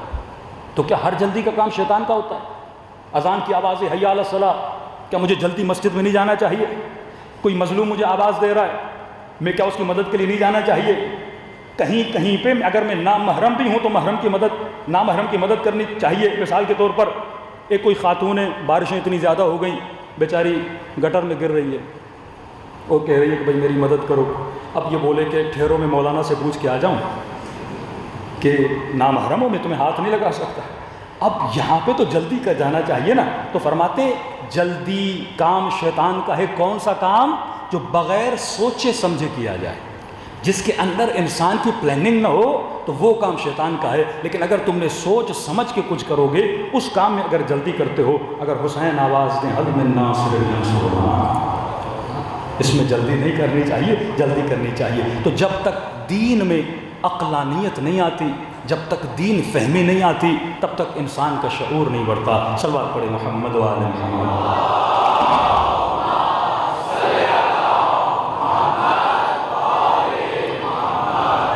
تو کیا ہر جلدی کا کام شیطان کا ہوتا ہے؟ اذان کی آواز ہے حی علی الصلاۃ، کیا مجھے جلدی مسجد میں نہیں جانا چاہیے؟ کوئی مظلوم مجھے آواز دے رہا ہے، میں کیا اس کی مدد کے لیے نہیں جانا چاہیے؟ کہیں پہ اگر میں نامحرم بھی ہوں تو نامحرم کی مدد کرنی چاہیے. مثال کے طور پر ایک کوئی خاتون ہے، بارشیں اتنی زیادہ ہو گئیں، بیچاری گٹر میں گر رہی ہے، وہ کہہ رہی ہے کہ بھائی میری مدد کرو. اب یہ بولے کہ ٹھہرو میں مولانا سے پوچھ کے آ جاؤں کہ نامحرم ہو، میں تمہیں ہاتھ نہیں لگا سکتا. اب یہاں پہ تو جلدی کا جانا چاہیے نا. تو فرماتے جلدی کام شیطان کا ہے. کون سا کام؟ جو بغیر سوچے سمجھے کیا جائے، جس کے اندر انسان کی پلاننگ نہ ہو تو وہ کام شیطان کا ہے. لیکن اگر تم نے سوچ سمجھ کے کچھ کرو گے اس کام میں اگر جلدی کرتے ہو، اگر حسین آواز دیں حل من ناصر اس میں جلدی نہیں کرنی چاہیے، جلدی کرنی چاہیے. تو جب تک دین میں عقلانیت نہیں آتی، جب تک دین فہمی نہیں آتی، تب تک انسان کا شعور نہیں بڑھتا. صلوات پڑھے محمد و آل محمد.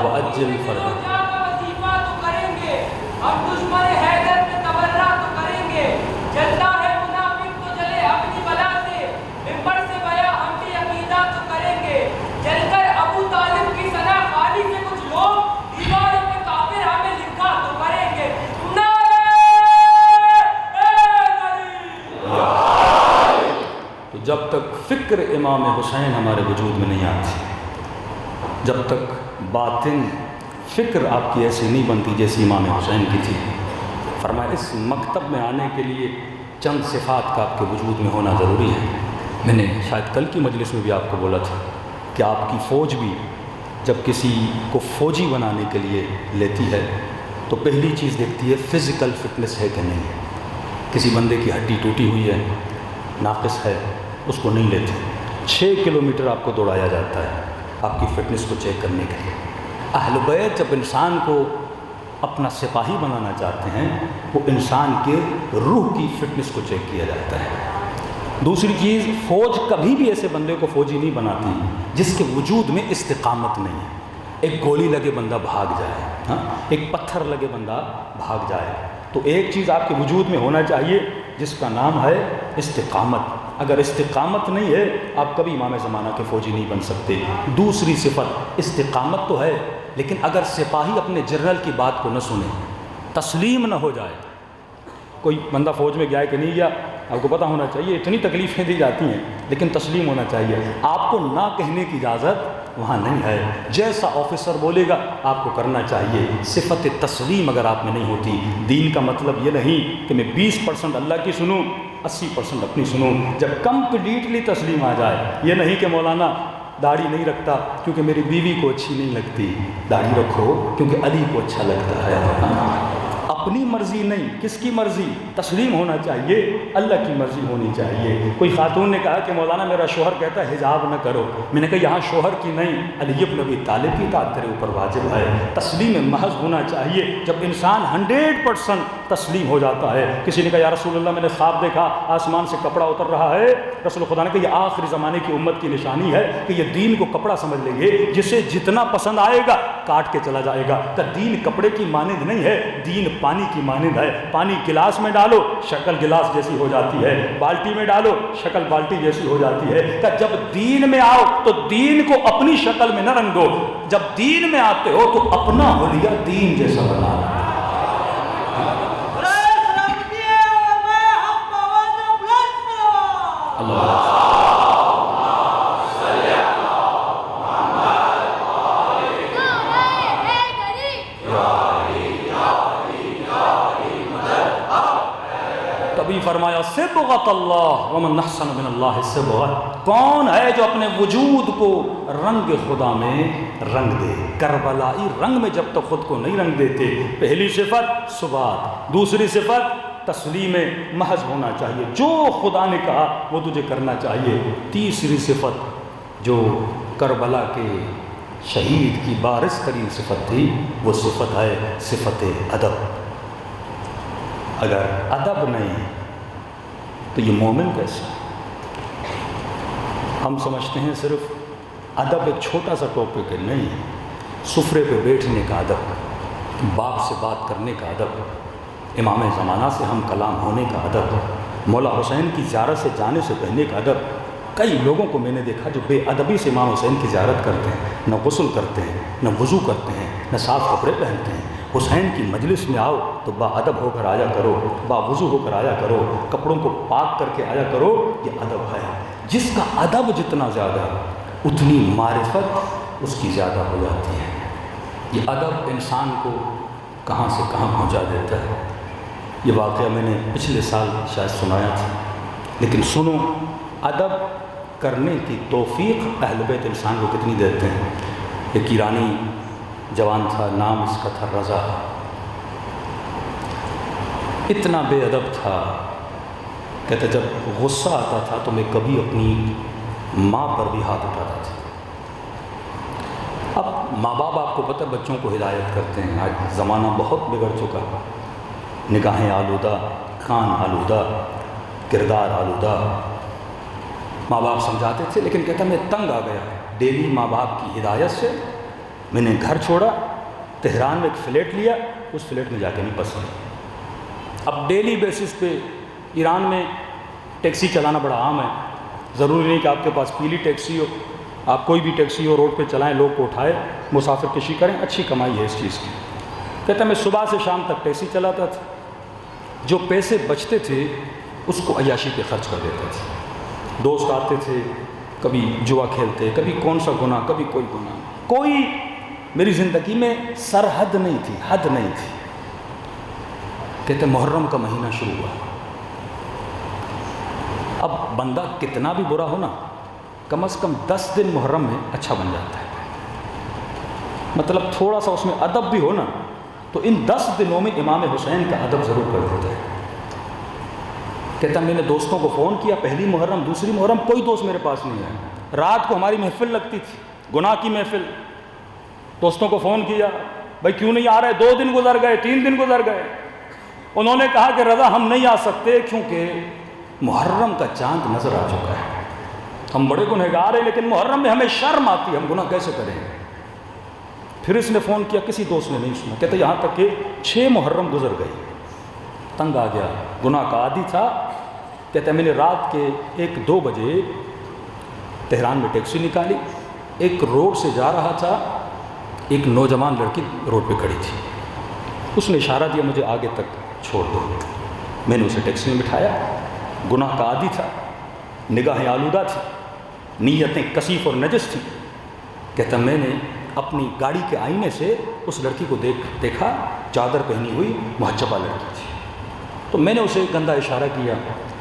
وَأَجِّلْ فَرْجَهُ. جب تک فکر امام حسین ہمارے وجود میں نہیں آتی، جب تک باطن فکر آپ کی ایسی نہیں بنتی جیسی امام حسین کی تھی. فرمایا اس مکتب میں آنے کے لیے چند صفات کا آپ کے وجود میں ہونا ضروری ہے. میں نے شاید کل کی مجلس میں بھی آپ کو بولا تھا کہ آپ کی فوج بھی جب کسی کو فوجی بنانے کے لیے لیتی ہے تو پہلی چیز دیکھتی ہے فزیکل فٹنس ہے کہ نہیں. کسی بندے کی ہڈی ٹوٹی ہوئی ہے، ناقص ہے، اس کو نہیں لیتے. 6 کلومیٹر آپ کو دوڑایا جاتا ہے آپ کی فٹنس کو چیک کرنے کے لیے. اہل بیت جب انسان کو اپنا سپاہی بنانا چاہتے ہیں وہ انسان کے روح کی فٹنس کو چیک کیا جاتا ہے. دوسری چیز، فوج کبھی بھی ایسے بندے کو فوجی نہیں بناتی جس کے وجود میں استقامت نہیں ہے. ایک گولی لگے بندہ بھاگ جائے، ایک پتھر لگے بندہ بھاگ جائے. تو ایک چیز آپ کے وجود میں ہونا چاہیے جس کا نام ہے استقامت. اگر استقامت نہیں ہے آپ کبھی امام زمانہ کے فوجی نہیں بن سکتے. دوسری صفت، استقامت تو ہے لیکن اگر سپاہی اپنے جنرل کی بات کو نہ سنے، تسلیم نہ ہو جائے. کوئی بندہ فوج میں گیا ہے کہ نہیں گیا آپ کو پتہ ہونا چاہیے. اتنی تکلیفیں دی جاتی ہیں لیکن تسلیم ہونا چاہیے. آپ کو نہ کہنے کی اجازت وہاں نہیں ہے. جیسا آفیسر بولے گا آپ کو کرنا چاہیے. صفت تسلیم اگر آپ میں نہیں ہوتی، دین کا مطلب یہ نہیں کہ میں 20% اللہ کی سنوں 80% اپنی سنوں. جب کمپلیٹلی تسلیم آ جائے، یہ نہیں کہ مولانا داڑھی نہیں رکھتا کیونکہ میری بیوی کو اچھی نہیں لگتی. داڑھی رکھو کیونکہ علی کو اچھا لگتا ہے. اپنی مرضی نہیں، کس کی مرضی؟ تسلیم ہونا چاہیے، اللہ کی مرضی ہونی چاہیے. کوئی خاتون نے کہا کہ مولانا میرا شوہر کہتا ہے حجاب نہ کرو. میں نے کہا یہاں شوہر کی نہیں، علی بن ابی طالب کی اطاعت تیرے اوپر واجب ہے. تسلیم محض ہونا چاہیے. جب انسان 100% تسلیم ہو جاتا ہے. کسی نے کہا یا رسول اللہ میں نے خواب دیکھا آسمان سے کپڑا اتر رہا ہے. رسول خدا نے کہا یہ آخری زمانے کی امت کی نشانی ہے کہ یہ دین کو کپڑا سمجھ لیں گے، جسے جتنا پسند آئے گا کاٹ کے چلا جائے گا. کہ دین کپڑے کی مانند نہیں ہے، دین پانی کی مانند ہے. پانی گلاس میں ڈالو شکل گلاس جیسی ہو جاتی ہے, بالٹی میں ڈالو شکل بالٹی جیسی ہو جاتی ہے. کہ جب دین میں آؤ تو دین کو اپنی شکل میں نہ رنگو, جب دین میں آتے ہو تو اپنا حلیہ دین جیسا بنانا. اللہ فرمایا صبغۃ اللہ ومن احسن من اللہ صبغۃ. کون ہے جو اپنے وجود کو رنگ خدا میں رنگ دے؟ کربلائی رنگ میں جب تک خود کو نہیں رنگ دیتے. پہلی صفت ثبات, دوسری صفت تسلیم محض ہونا چاہیے, جو خدا نے کہا وہ تجھے کرنا چاہیے. تیسری صفت جو کربلا کے شہید کی بارز ترین صفت تھی وہ صفت ہے صفت ادب. اگر ادب نہیں تو یہ مومن کیسا؟ ہم سمجھتے ہیں صرف ادب ایک چھوٹا سا ٹاپک ہے. نہیں, سفرے پہ بیٹھنے کا ادب, باپ سے بات کرنے کا ادب, امام زمانہ سے ہم کلام ہونے کا ادب, مولا حسین کی زیارت سے جانے سے پہلے کا ادب. کئی لوگوں کو میں نے دیکھا جو بے ادبی سے امام حسین کی زیارت کرتے ہیں, نہ غسل کرتے ہیں, نہ وضو کرتے ہیں, نہ صاف کپڑے پہنتے ہیں. حسین کی مجلس میں آؤ تو با ادب ہو کر آیا کرو, با وضو ہو کر آیا کرو, کپڑوں کو پاک کر کے آیا کرو. یہ ادب ہے. جس کا ادب جتنا زیادہ اتنی معرفت اس کی زیادہ ہو جاتی ہے. یہ ادب انسان کو کہاں سے کہاں پہنچا دیتا ہے. یہ واقعہ میں نے پچھلے سال شاید سنایا تھا, لیکن سنو, ادب کرنے کی توفیق اہل بیت انسان کو کتنی دیتے ہیں. ایک ایرانی جوان تھا, نام اس کا تھا رضا. اتنا بے ادب تھا, کہتا جب غصہ آتا تھا تو میں کبھی اپنی ماں پر بھی ہاتھ اٹھاتا تھا. اب ماں باپ آپ کو پتہ بچوں کو ہدایت کرتے ہیں. آج زمانہ بہت بگڑ چکا, نگاہیں آلودہ, کان آلودہ, کردار آلودہ. ماں باپ سمجھاتے تھے, لیکن کہتا میں تنگ آ گیا ڈیلی ماں باپ کی ہدایت سے. میں نے گھر چھوڑا, تہران میں ایک فلیٹ لیا, اس فلیٹ میں جا کے نہیں پسند. اب ڈیلی بیسس پہ ایران میں ٹیکسی چلانا بڑا عام ہے. ضروری نہیں کہ آپ کے پاس پیلی ٹیکسی ہو, آپ کوئی بھی ٹیکسی ہو روڈ پہ چلائیں, لوگ کو اٹھائے, مسافر کشی کریں, اچھی کمائی ہے اس چیز کی. کہتا میں صبح سے شام تک ٹیکسی چلاتا تھا, جو پیسے بچتے تھے اس کو عیاشی پہ خرچ کر دیتا تھا. دوست آتے تھے, کبھی جوا کھیلتے, کبھی کون سا گناہ, کبھی کوئی گناہ. کوئی میری زندگی میں سرحد نہیں تھی, حد نہیں تھی. کہتے محرم کا مہینہ شروع ہوا. اب بندہ کتنا بھی برا ہو نا, کم از کم 10 دن محرم میں اچھا بن جاتا ہے. مطلب تھوڑا سا اس میں ادب بھی ہو نا, تو ان 10 دنوں میں امام حسین کا ادب ضرور کر دیتا ہے. کہتا میں نے دوستوں کو فون کیا, پہلی محرم دوسری محرم کوئی دوست میرے پاس نہیں ہے. رات کو ہماری محفل لگتی تھی, گناہ کی محفل. دوستوں کو فون کیا, بھائی کیوں نہیں آ رہے؟ 2 دن گزر گئے, 3 دن گزر گئے. انہوں نے کہا کہ رضا ہم نہیں آ سکتے کیونکہ محرم کا چاند نظر آ چکا ہے. ہم بڑے گنہگار ہیں لیکن محرم میں ہمیں شرم آتی ہے, ہم گناہ کیسے کریں. پھر اس نے فون کیا, کسی دوست نے نہیں سنا. کہتے یہاں تک کہ 6 محرم گزر گئی. تنگ آ گیا, گناہ کا عادی تھا. کہتے میں نے رات کے 1-2 بجے تہران میں ٹیکسی نکالی, ایک روڈ سے جا رہا تھا, ایک نوجوان لڑکی روڈ پہ کھڑی تھی. اس نے اشارہ دیا مجھے آگے تک چھوڑ دو. میں نے اسے ٹیکسی میں بٹھایا. گناہ کا عادی تھا, نگاہیں آلودہ تھی, نیتیں کثیف اور نجس تھیں. کہتا میں نے اپنی گاڑی کے آئینے سے اس لڑکی کو دیکھا, چادر پہنی ہوئی محجبہ لڑکی تھی. تو میں نے اسے گندا اشارہ کیا,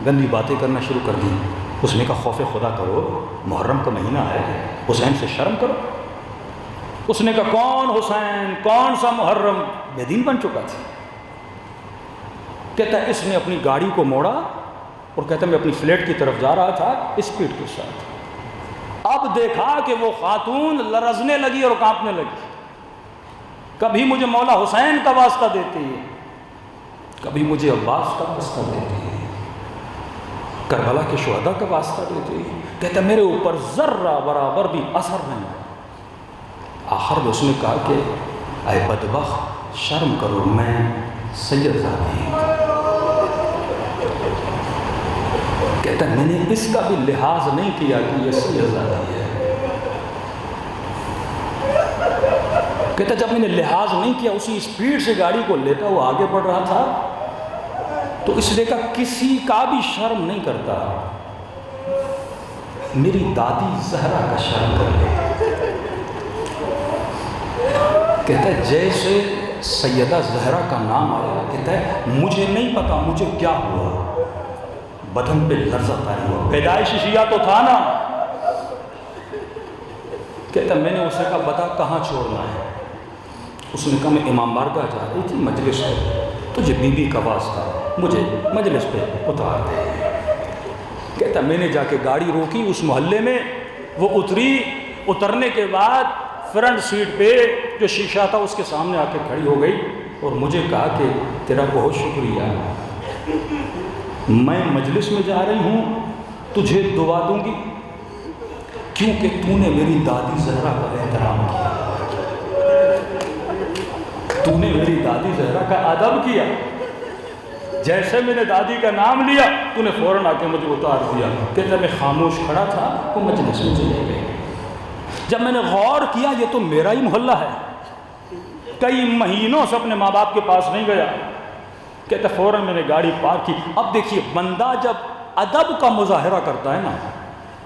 گندی باتیں کرنا شروع کر دی. اس نے کہا خوف خدا کرو, محرم کا مہینہ ہے, حسین سے شرم کرو. اس نے کہا کون حسین, کون سا محرم, بے دین بن چکا تھا. کہتا اس نے اپنی گاڑی کو موڑا اور کہتا میں اپنی فلیٹ کی طرف جا رہا تھا اسپیڈ کے ساتھ. اب دیکھا کہ وہ خاتون لرزنے لگی اور کانپنے لگی. کبھی مجھے مولا حسین کا واسطہ دیتی ہے, کبھی مجھے عباس کا واسطہ دیتی ہے, کربلا کے شہداء کا واسطہ دیتی ہے. کہتا میرے اوپر ذرہ برابر بھی اثر نہیں. آخر میں اس نے کہا کہ اے بدبخت شرم کرو, میں سید زادی. کہتا ہے میں نے اس کا بھی لحاظ نہیں کیا کہ یہ سید زادی ہے. کہتا جب میں نے لحاظ نہیں کیا اسی اسپیڈ سے گاڑی کو لیتا وہ آگے بڑھ رہا تھا تو اس لیے کہ کسی کا بھی شرم نہیں کرتا, میری دادی زہرا کا شرم کر لے. کہتا ہے جیسے سیدہ زہرا کا نام آیا, کہتا ہے مجھے نہیں پتا مجھے کیا ہوا, بدن پہ لرزہ طاری ہوا. پیدائشی شیعہ تو تھا نا. کہتا ہے میں نے اسے کہا بتا کہاں چھوڑنا ہے. اس نے کہا میں امام بارگاہ جا رہی تھی مجلس پہ, تجھے بی بی کا واسطہ مجھے مجلس پہ اتار دے. کہتا میں نے جا کے گاڑی روکی اس محلے میں, وہ اتری. اترنے کے بعد فرنٹ سیٹ پہ جو شیشہ تھا اس کے سامنے آ کے کھڑی ہو گئی اور مجھے کہا کہ تیرا بہت شکریہ, میں مجلس میں جا رہی ہوں تجھے دعا دوں گی کیونکہ تو نے میری دادی زہرا کا احترام کیا, تو نے میری دادی زہرا کا ادب کیا. جیسے میں نے دادی کا نام لیا تو نے فوراً آ کے مجھے اتار دیا. کہتا میں خاموش کھڑا تھا وہ مجلس میں چلے گئے. جب میں نے غور کیا یہ تو میرا ہی محلہ ہے, کئی مہینوں سے اپنے ماں باپ کے پاس نہیں گیا. کہتا فوراً میں نے گاڑی پارک کی. اب دیکھیے بندہ جب ادب کا مظاہرہ کرتا ہے نا,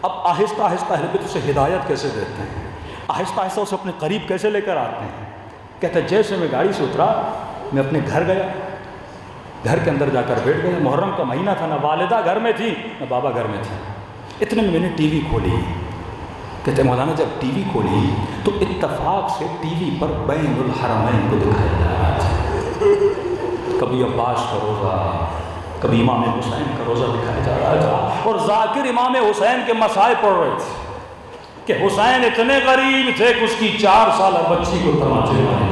اب آہستہ آہستہ اہل سے ہدایت کیسے دیتے ہیں, آہستہ آہستہ اسے اپنے قریب کیسے لے کر آتے ہیں. کہتا جیسے میں گاڑی سے اترا میں اپنے گھر گیا, گھر کے اندر جا کر بیٹھ گیا. محرم کا مہینہ تھا, نہ والدہ گھر میں تھی نہ بابا گھر میں تھی. اتنے میں نے ٹی وی کھولی. کہتے مولانا جب ٹی وی کھولی تو اتفاق سے ٹی وی پر بین الحرمین کو دکھایا جا رہا تھا. کبھی عباس کا روزہ, کبھی امام حسین کا روزہ دکھایا جا رہا تھا, اور ذاکر امام حسین کے مسائل پڑھ رہے تھے کہ حسین اتنے غریب تھے کہ اس کی 4 سالہ بچی کو تماچے مارے.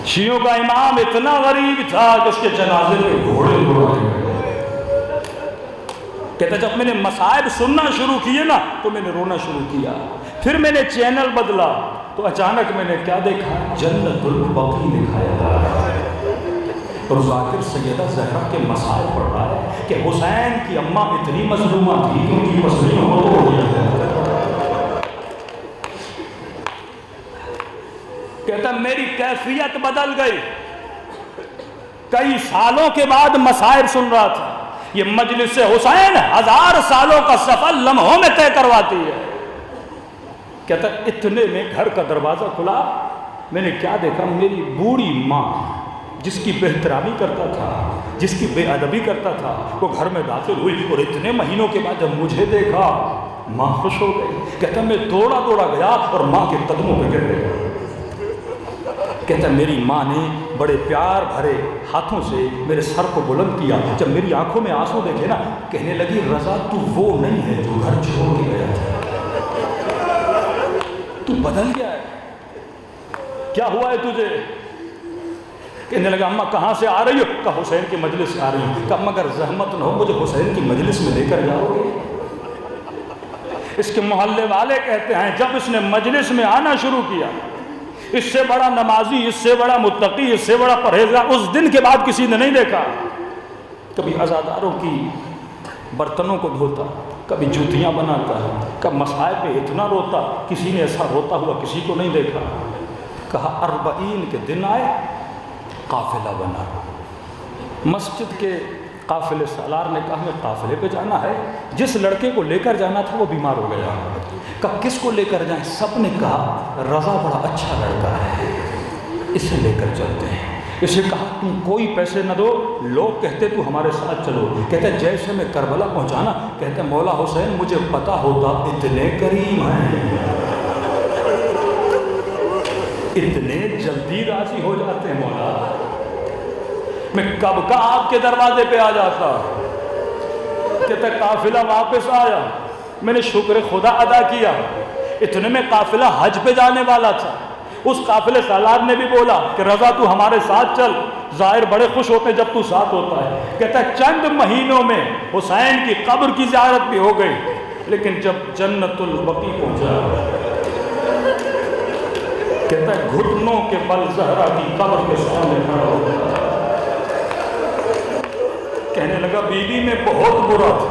شیعوں کا امام اتنا غریب تھا کہ اس کے جنازے میں گھوڑے دوڑائے گئے. کہتا جب میں نے مصائب سننا شروع کیے نا تو میں نے رونا شروع کیا. پھر میں نے چینل بدلا تو اچانک میں نے کیا دیکھا, جنت البقیع دکھایا جا رہا ہے اور ذاکر سیدہ زہرا کے مسائل پڑھ رہا ہے کہ حسین کی اماں اتنی مظلومہ تھی کہ ان کی پسلیوں کو توڑ دیا. کہتا میری کیفیت بدل گئی. کئی سالوں کے بعد مصائب سن رہا تھا. یہ مجلس حسین 1000 سالوں کا سفر لمحوں میں طے کرواتی ہے. کہتا اتنے میں گھر کا دروازہ کھلا, میں نے کیا دیکھا, میری بوڑھی ماں جس کی بے احترامی کرتا تھا, جس کی بے ادبی کرتا تھا, وہ گھر میں داخل ہوئی اور اتنے مہینوں کے بعد جب مجھے دیکھا ماں خوش ہو گئی. کہتا میں دوڑا دوڑا گیا اور ماں کے قدموں پہ گر گیا. کہتا میری ماں نے بڑے پیار بھرے ہاتھوں سے میرے سر کو بلند کیا. جب میری آنکھوں میں آنسو دیکھے نا کہنے لگی رضا تو وہ نہیں ہے جو گھر چھوڑ کے گیا تھا, تو بدل گیا ہے, کیا ہوا ہے تجھے. کہنے لگا اماں کہاں سے آ رہی ہو, کہا حسین کی مجلس سے آ رہی ہوں. کہا مگر زحمت نہ ہو مجھے حسین کی مجلس میں لے کر جاؤ گے. اس کے محلے والے کہتے ہیں جب اس نے مجلس میں آنا شروع کیا, اس سے بڑا نمازی, اس سے بڑا متقی, اس سے بڑا پرہیزگار اس دن کے بعد کسی نے نہیں دیکھا. کبھی عزاداروں کی برتنوں کو دھوتا, کبھی جوتیاں بناتا, کبھی مسائب پہ اتنا روتا, کسی نے ایسا روتا ہوا کسی کو نہیں دیکھا. کہا 40 کے دن آئے, قافلہ بنا. مسجد کے قافلے سالار نے کہا ہمیں قافلے پہ جانا ہے, جس لڑکے کو لے کر جانا تھا وہ بیمار ہو گیا. کہا کس کو لے کر جائیں. سب نے کہا رضا بڑا اچھا لڑکا ہے, اسے لے کر چلتے ہیں. اسے کہا تم کوئی پیسے نہ دو, لوگ کہتے تو ہمارے ساتھ چلو. کہتے جیسے میں کربلا پہنچانا, کہتے مولا حسین مجھے پتا ہوتا اتنے کریم ہیں, اتنے جلدی راضی ہو جاتے ہیں مولا, میں کب کا آپ کے دروازے پہ آ جاتا. کہتے قافلہ واپس آیا, میں نے شکر خدا ادا کیا. اتنے میں قافلہ حج پہ جانے والا تھا. اس قافلے سالار نے بھی بولا کہ رضا تو ہمارے ساتھ چل, ظاہر بڑے خوش ہوتے جب تو ساتھ ہوتا ہے. کہتا ہے چند مہینوں میں حسین کی قبر کی زیارت بھی ہو گئی, لیکن جب جنت البقیع پہنچا کہتا ہے گھٹنوں کے بل زہرا کی قبر کے سامنے کھڑا ہو گیا، کہنے لگا بیوی میں بہت برا تھا،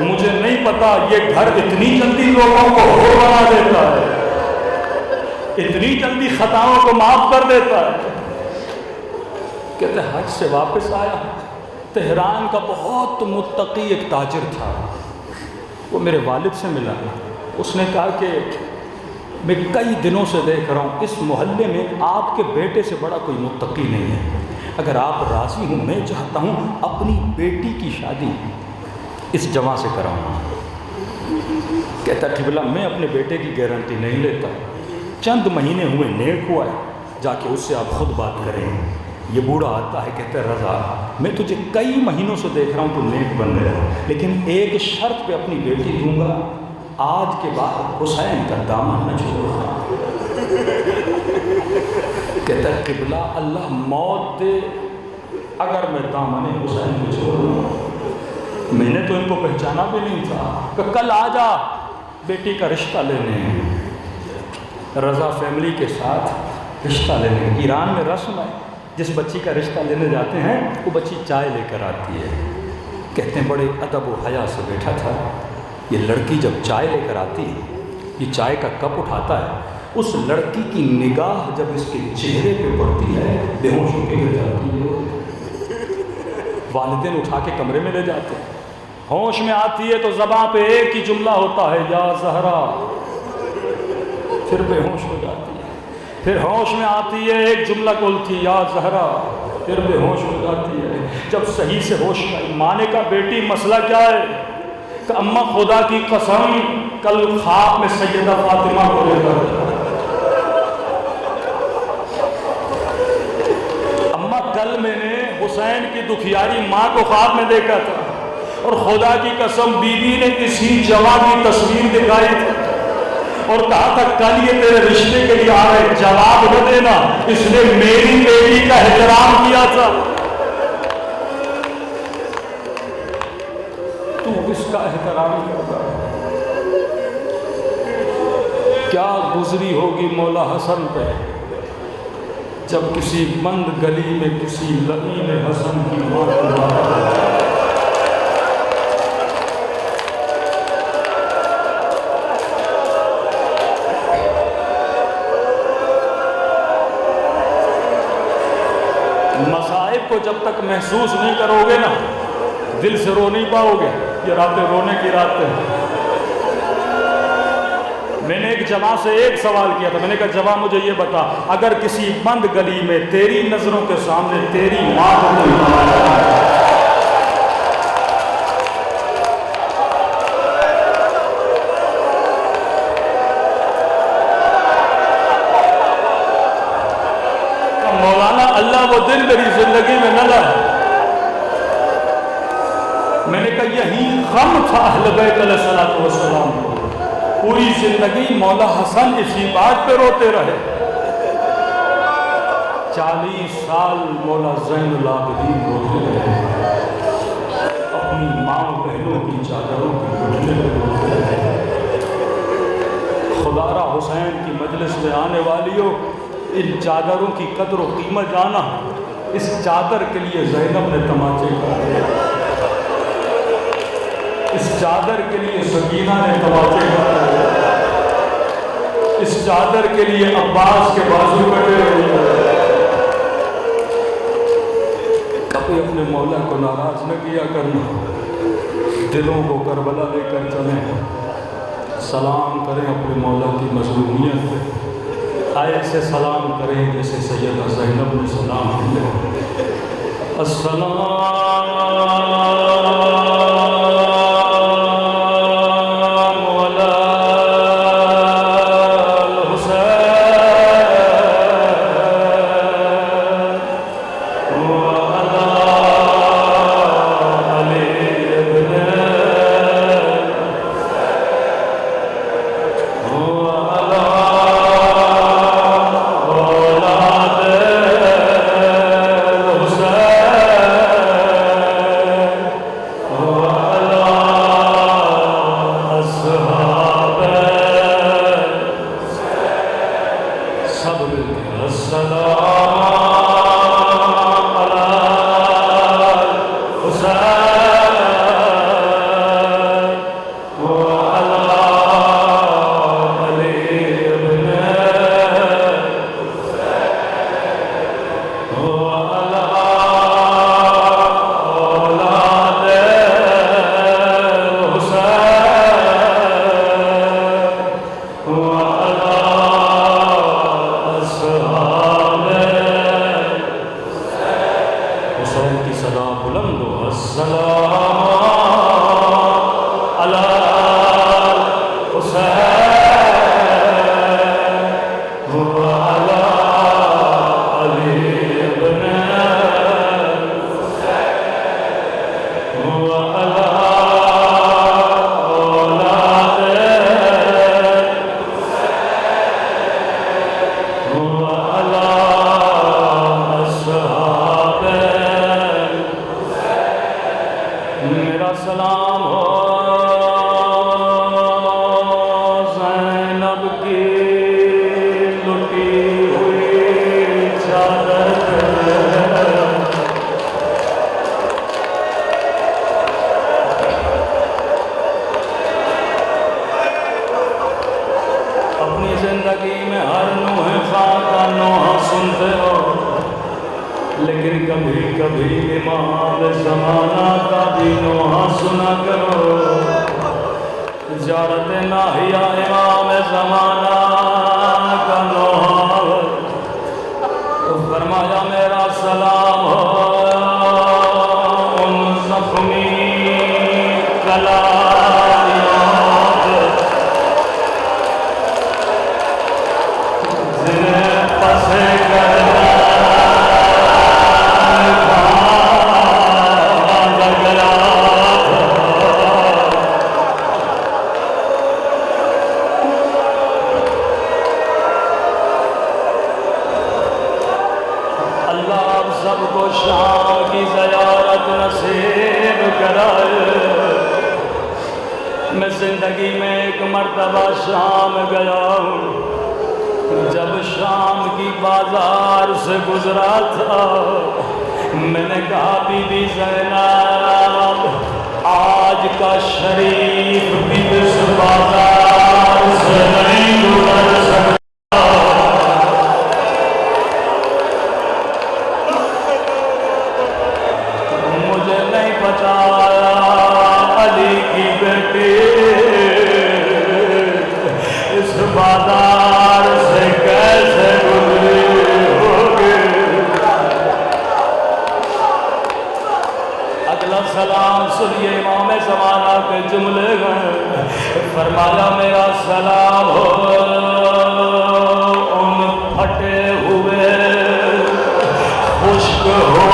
مجھے نہیں پتا یہ گھر اتنی جلدی لوگوں کو ہو بنا دیتا ہے، اتنی جلدی خطاؤں کو معاف کر دیتا ہے۔ کہتے ہیں حج سے واپس آیا، تہران کا بہت متقی ایک تاجر تھا، وہ میرے والد سے ملا، اس نے کہا کہ میں کئی دنوں سے دیکھ رہا ہوں اس محلے میں آپ کے بیٹے سے بڑا کوئی متقی نہیں ہے، اگر آپ راضی ہوں میں چاہتا ہوں اپنی بیٹی کی شادی اس جوان سے کراؤں۔ کہتا ٹھبلا میں اپنے بیٹے کی گارنٹی نہیں لیتا، چند مہینے ہوئے، نیک ہوا ہے، جا کے اس سے آپ خود بات کریں۔ یہ بوڑھا آتا ہے، کہتا ہے رضا میں تجھے کئی مہینوں سے دیکھ رہا ہوں تو نیک بن گیا، لیکن ایک شرط پہ اپنی بیٹی دوں گا، آج کے بعد حسین کا دامن نہ چھوڑنا۔ کہتا ہے قبلہ اللہ موت دے اگر میں دامن حسین کو چھوڑ دوں۔ میں نے تو ان کو پہچانا بھی نہیں تھا کہ کل آ جا بیٹی کا رشتہ لینے۔ رضا فیملی کے ساتھ رشتہ لینے، ایران میں رسم ہے جس بچی کا رشتہ لینے جاتے ہیں وہ بچی چائے لے کر آتی ہے، کہتے ہیں بڑے ادب و حیا سے بیٹھا تھا، یہ لڑکی جب چائے لے کر آتی یہ چائے کا کپ اٹھاتا ہے، اس لڑکی کی نگاہ جب اس کے چہرے پہ پڑتی ہے بے ہوش ہو کے گر جاتی ہے۔ والدین اٹھا کے کمرے میں لے جاتے ہیں، ہوش میں آتی ہے تو زباں پہ ایک ہی جملہ ہوتا ہے یا زہرا، پھر بے ہوش ہو جاتی ہے، پھر ہوش میں آتی ہے ایک جملہ بولتی یا زہرا، پھر بے ہوش ہو جاتی ہے۔ جب صحیح سے ہوش آئی ماں نے کہا بیٹی مسئلہ کیا ہے؟ کہ اماں خدا کی قسم کل خواب میں سیدہ فاطمہ کو لے کر، اماں کل میں نے حسین کی دکھیاری ماں کو خواب میں دیکھا تھا، اور خدا کی قسم بیوی نے کسی جوان کی تصویر دکھائی تھی اور کہا تھا کل یہ تیرے رشتے کے لیے آ رہے، جواب نہ دینا، اس نے میری بیٹی کا احترام کیا تھا، تو اس کا احترام کرتا۔ کیا گزری ہوگی مولا حسن پہ جب کسی بند گلی میں کسی لعین حسن کی موت ہوا۔ مصائب کو جب تک محسوس نہیں کرو گے نا دل سے رو نہیں پاؤ گے، یہ راتیں رونے کی راتیں ہیں۔ میں نے ایک جوان سے ایک سوال کیا تھا، میں نے کہا جوان مجھے یہ بتا اگر کسی بند گلی میں تیری نظروں کے سامنے تیری ماں کو کوئی مولانا اللہ وہ دن میری زندگی میں نہ لائے۔ میں نے کہا یہی غم تھا اہل بیت علیہ السلام کو، پوری زندگی مولا حسن اسی بات پہ روتے رہے۔ 40 سال مولا زین العابدین روتے رہے، اپنی ماں بہنوں کی چادروں کی گھٹنے پہ روتے رہے۔ خدا را حسین کی مجلس میں آنے والیوں ان چادروں کی قدر و قیمت جانا، اس چادر کے لیے زینب نے تماچے کھائے، اس چادر کے لیے سکینہ نے تماچے کھائے، اس چادر کے لیے عباس کے بازو کٹے ہوئے۔ کبھی اپنے مولا کو ناراض نہ کیا کرنا، دلوں کو کربلا لے کر چلیں، سلام کریں اپنے مولا کی مظلومیت پہ، ایسے سلام کریں جیسے سیدہ زینب نے سلام کیا۔ السلام زندگی میں ہر نوح خان کا نوحہ سنتے ہو، لیکن کبھی کبھی امام زمانہ کا بھی نوحہ سنا کرو۔ زیارت ناحیہ امام زمانہ کا نوحہ، تو فرمایا میرا سلام ہو ان زخمی کلالیوں پہ جنہیں پسے کرنا شام کی زیارت نصیب کرائے۔ میں زندگی میں ایک مرتبہ شام گیا ہوں، جب شام کی بازار سے گزرا تھا، میں نے کہا بی بی زینب آج کا شریف بھی اس بازار سے نہیں گزر سکتا۔ علی کی بیٹی اس بازار سے کیسے گزری ہوگی۔ اگلا سلام سنیے امام زمانہ کے جملے ہیں، فرمایا میرا سلام ہو ان پھٹے ہوئے خشک ہو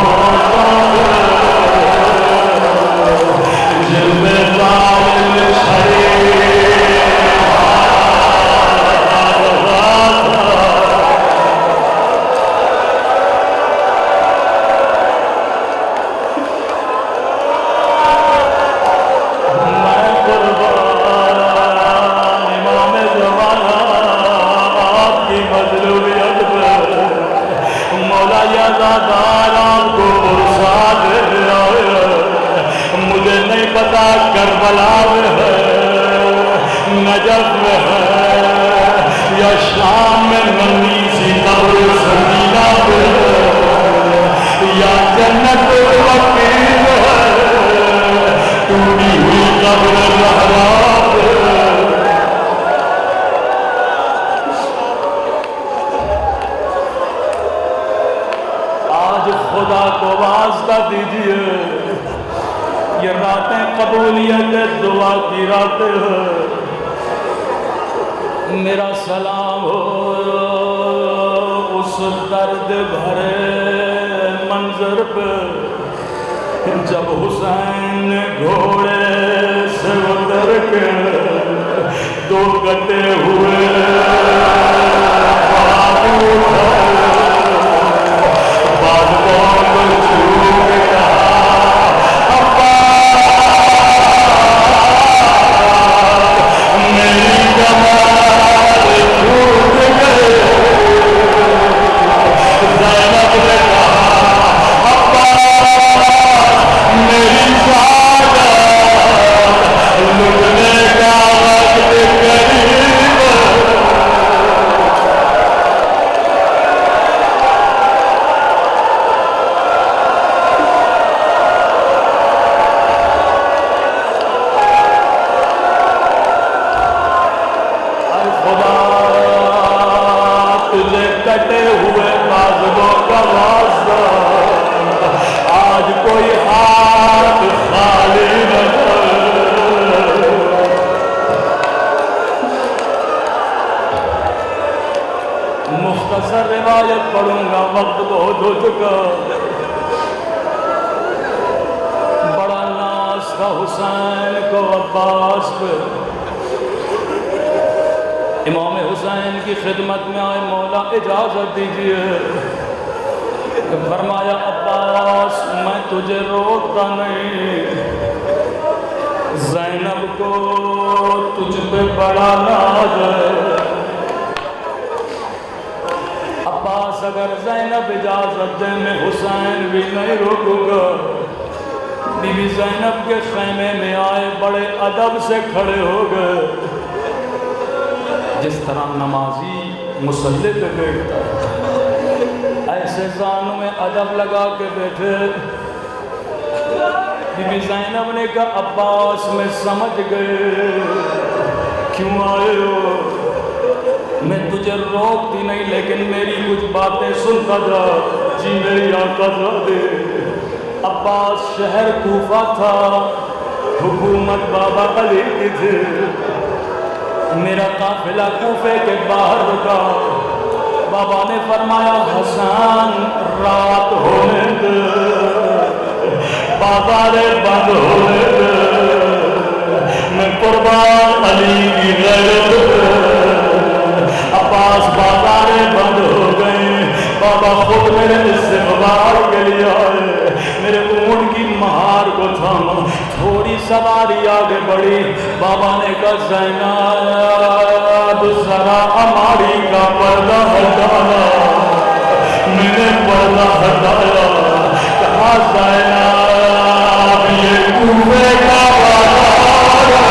کربلا میں ہے، نجف میں ہے، یا شام میں ننی سی قبر سکینہ پہ ہے، یا جنت البقیع میں ہے، ٹوٹی ہوئی قبر زہرا پہ ہے۔ آج خدا کو واسطہ دیجیے، یہ راتیں قبولیت دعا کی راتیں ہیں۔ میرا سلام ہو اس درد بھرے منظر پہ، جب حسین نے گھوڑے سے اتر کے دو کٹے ہوئے مختصر روایت پڑھوں گا، وقت بہت ہو چکا۔ بڑا ناز تھا حسین کو عباس پہ، امام حسین کی خدمت میں آئے، مولا اجازت دیجیے۔ فرمایا عباس میں تجھے روکتا نہیں، زینب کو تجھ پہ بڑا ناز ہے۔ عباس اگر زینب اجازت دے میں حسین بھی نہیں روکوں گا۔ بی بی زینب کے خیمے میں آئے، بڑے ادب سے کھڑے ہو گئے، جس طرح نمازی مسلح پہ بیٹھتا ہے، ایسے زانوں میں ادب لگا کے بیٹھے۔ بی بی زینب نے کہا عباس میں سمجھ گئے کیوں آئے ہو، میں تجھے روکتی نہیں لیکن میری کچھ باتیں سنتا جا۔ جی میری آقا زادے، عباس شہر کوفہ تھا، حکومت بابا علی کی تھی، میرا قافلہ کوفے کے باہر رکا، بابا نے فرمایا حسن رات ہونے دے، بازاریں بند ہونے دے، میں قربان علی کی غیرت۔ عباس بازاریں بند ہو گئیں، بابا خود میرے استقبال کے لیے آئے، میرے اونٹ کی مہار کو تھاما، تھوڑی سواری آگے بڑھی، بابا نے کہا زینب ذرا ہماری کا پردہ ہٹانا، میں نے پردہ ہٹایا، کہا زینب یہ کوفے کا بازار ہے۔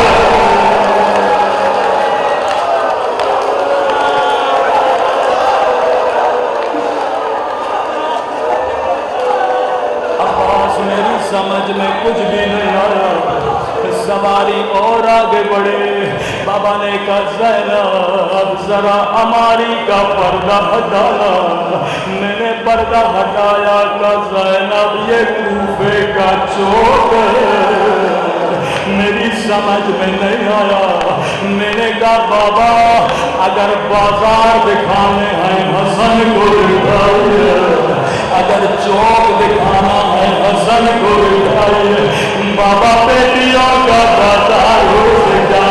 سمجھ میں کچھ بھی نہیں آیا، سواری اور آگے بڑھے، بابا نے کہا زینب ذرا ہماری کا پردہ ہٹانا، میں نے پردہ ہٹایا، کہا زینب یہ کوفے کا چوک ہے، میری سمجھ میں نہیں آیا۔ میں نے کہا بابا اگر بازار دکھانے ہیں حسن کو دکھائیے، اگر چوک دکھانا ہے حسن کو دکھائیے، بابا بیٹیوں کا بازار ہو سکا،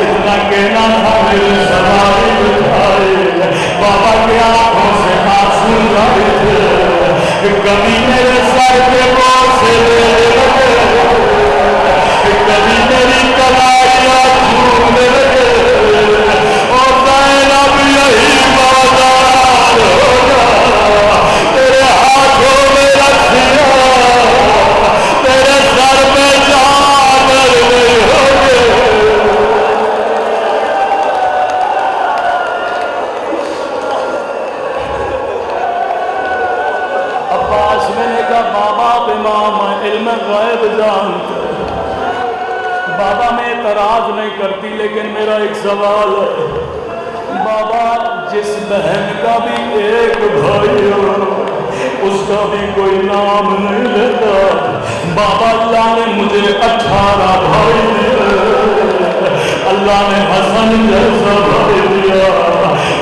اتنا کہنا تھا میری سواری بٹھائے، بابا کی آنکھوں سے آنسو رہے تھے، کبھی میرے سر کے بوجھ سے لگے، کبھی میری کلائیاں جھومنے لگے، اور زینب یہی بازار ہوگا، تیرے ہاتھوں میں رکھیا، تیرے سر پہ چادر نہیں ہوگے۔ عباس میں نے کہا بابا امام علم غیب جانتے، بابا میں اعتراض نہیں کرتی لیکن میرا ایک سوال ہے، بابا جس بہن کا بھی ایک بھائی ہو اس کا بھی کوئی نام نہیں لیتا، بابا اللہ نے مجھے 18 بھائی دیے، اللہ نے حسن جیسا بھائی دیا،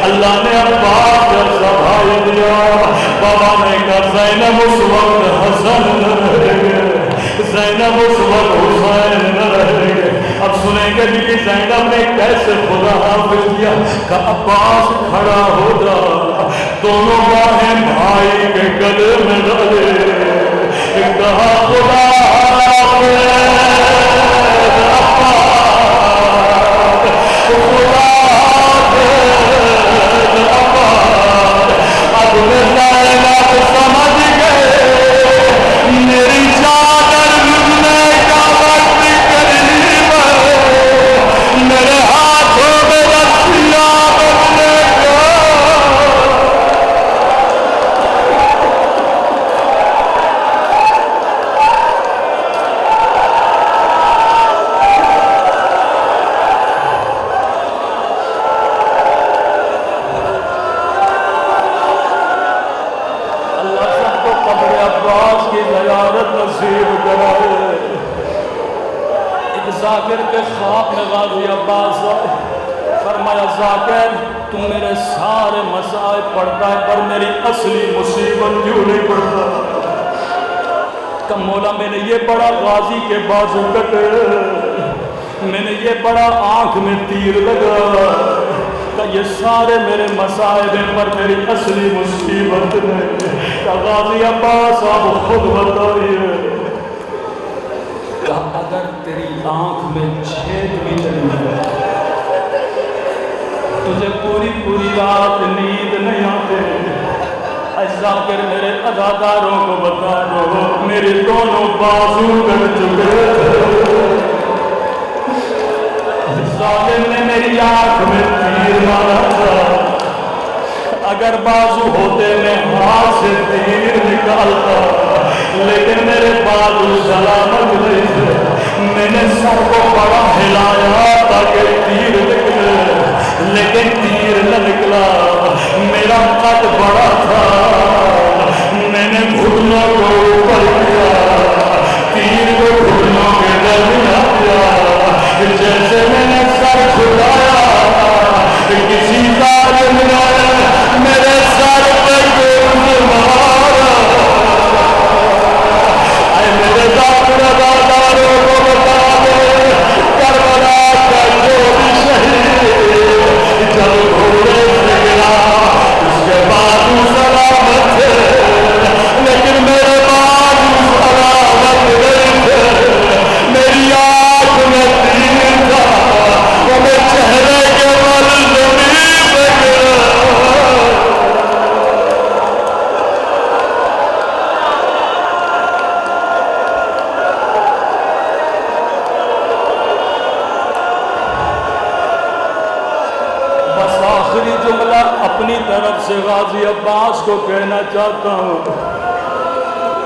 اللہ نے عباس جیسا بھائی دیا، بابا نے کہا زینب اس وقت حسن نہ رہے گے، زینب اس وقت حسین نہ رہے گے۔ اب سنیں گے کہ زینب نے کیسے خدا حافظ کیا، کہ عباس کھڑا ہو جا، دونوں باہیں بھائی کے گلے میں ڈالے، کہا خدا حافظ خدا حافظ عباس، اب میں زینب سمجھ گئے میری چادر لگنے کا وقت قریب ہے، میرے ہاتھوں میں رسیاں بننے کا۔ اللہ سب کو قبر عباس کی زیارت نصیب کرائے۔ ایک ذاکر کے خواب میں غازی عباس آئے، فرمایا ذاکر تو میرے سارے مسائل پڑھتا ہے پر میری اصلی مصیبت کیوں نہیں پڑھتا؟ کہ مولا میں نے یہ پڑھا غازی کے بازو کٹے، میں نے یہ پڑھا آنکھ میں تیر لگا، کہ یہ سارے میرے مسائل پر میری اصلی مصیبت نہیں۔ کہ غازی عباس آپ خود بتائیے، کہ اگر تیری آنکھ میں چھید بھی چلی ہے، تجھے پوری رات نیند نہیں آتے، ذاکر میرے عزاداروں کو بتا دو میرے دونوں بازو کٹ چکے، ظالم نے میری آنکھ میں تیر مارا تھا، اگر بازو ہوتے میں ہاتھ سے تیر نکالتا، لیکن میرے بازو سلامت نہیں تھے، میں نے سر کو بڑا ہلایا تاکہ تیر نکلے، لیکن تیر نہ نکلا، میرا قد بڑا تھا، میں نے گھٹنوں کو اوپر کیا، تیر کو گھٹنوں کے درمیان دیا، جیسے میں نے سر جھکایا کسی ظالم نے میرے سر پہ گول مارا۔ اے میرے داداروں کو بتا دے، کربلا کا جو بھی شہید جب گھوڑے سے گرا اس کے بازو سلامت تھے، لیکن میرے بازو سلامت نہیں تھے، میری آنکھ میں تیر تھا، وہ میرے چہرے کے بل زمین پہ گرا۔ بس آخری جملہ اپنی طرف سے غازی عباس کو کہنا چاہتا ہوں،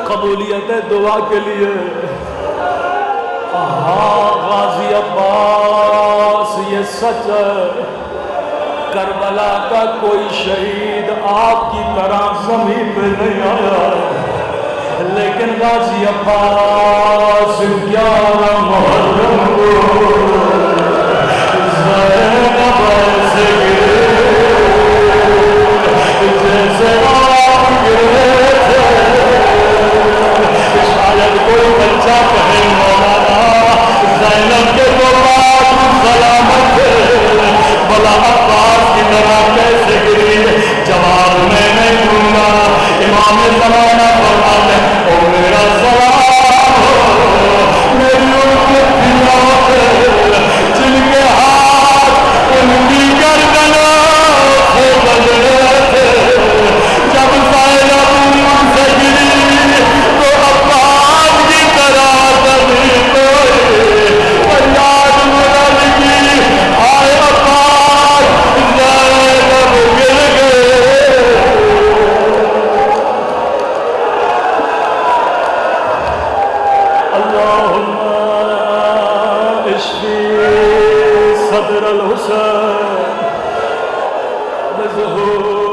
قبولیت دعا کے لیے۔ ہاں غازی عباس یہ سچ ہے، کربلا کا کوئی شہید آپ کی طرح زمین پہ نہیں آیا، لیکن غازی عباس 11 محرم کو زینب ایسے گرے جیسے آپ گرے تھے۔ شاید کوئی بچہ کہے مولانا زینب کے تو بازو سلامت تھے، بلا عباس کی طرح کیسے گری؟ جواب میں نہیں دوں گا، امام زمانہ فرماتے ہیں او میرا سلام ہو میری امتیوں پہ جن کے ہاتھ ان کی گردنوں سے بدلے تھے، جب زینب ان سے گری تو عباس کی طرح زمین کوئی فریاد بلند کی، آئے عباس زینب گر گئے۔ اللہم اشفی صدر الحسین بظہور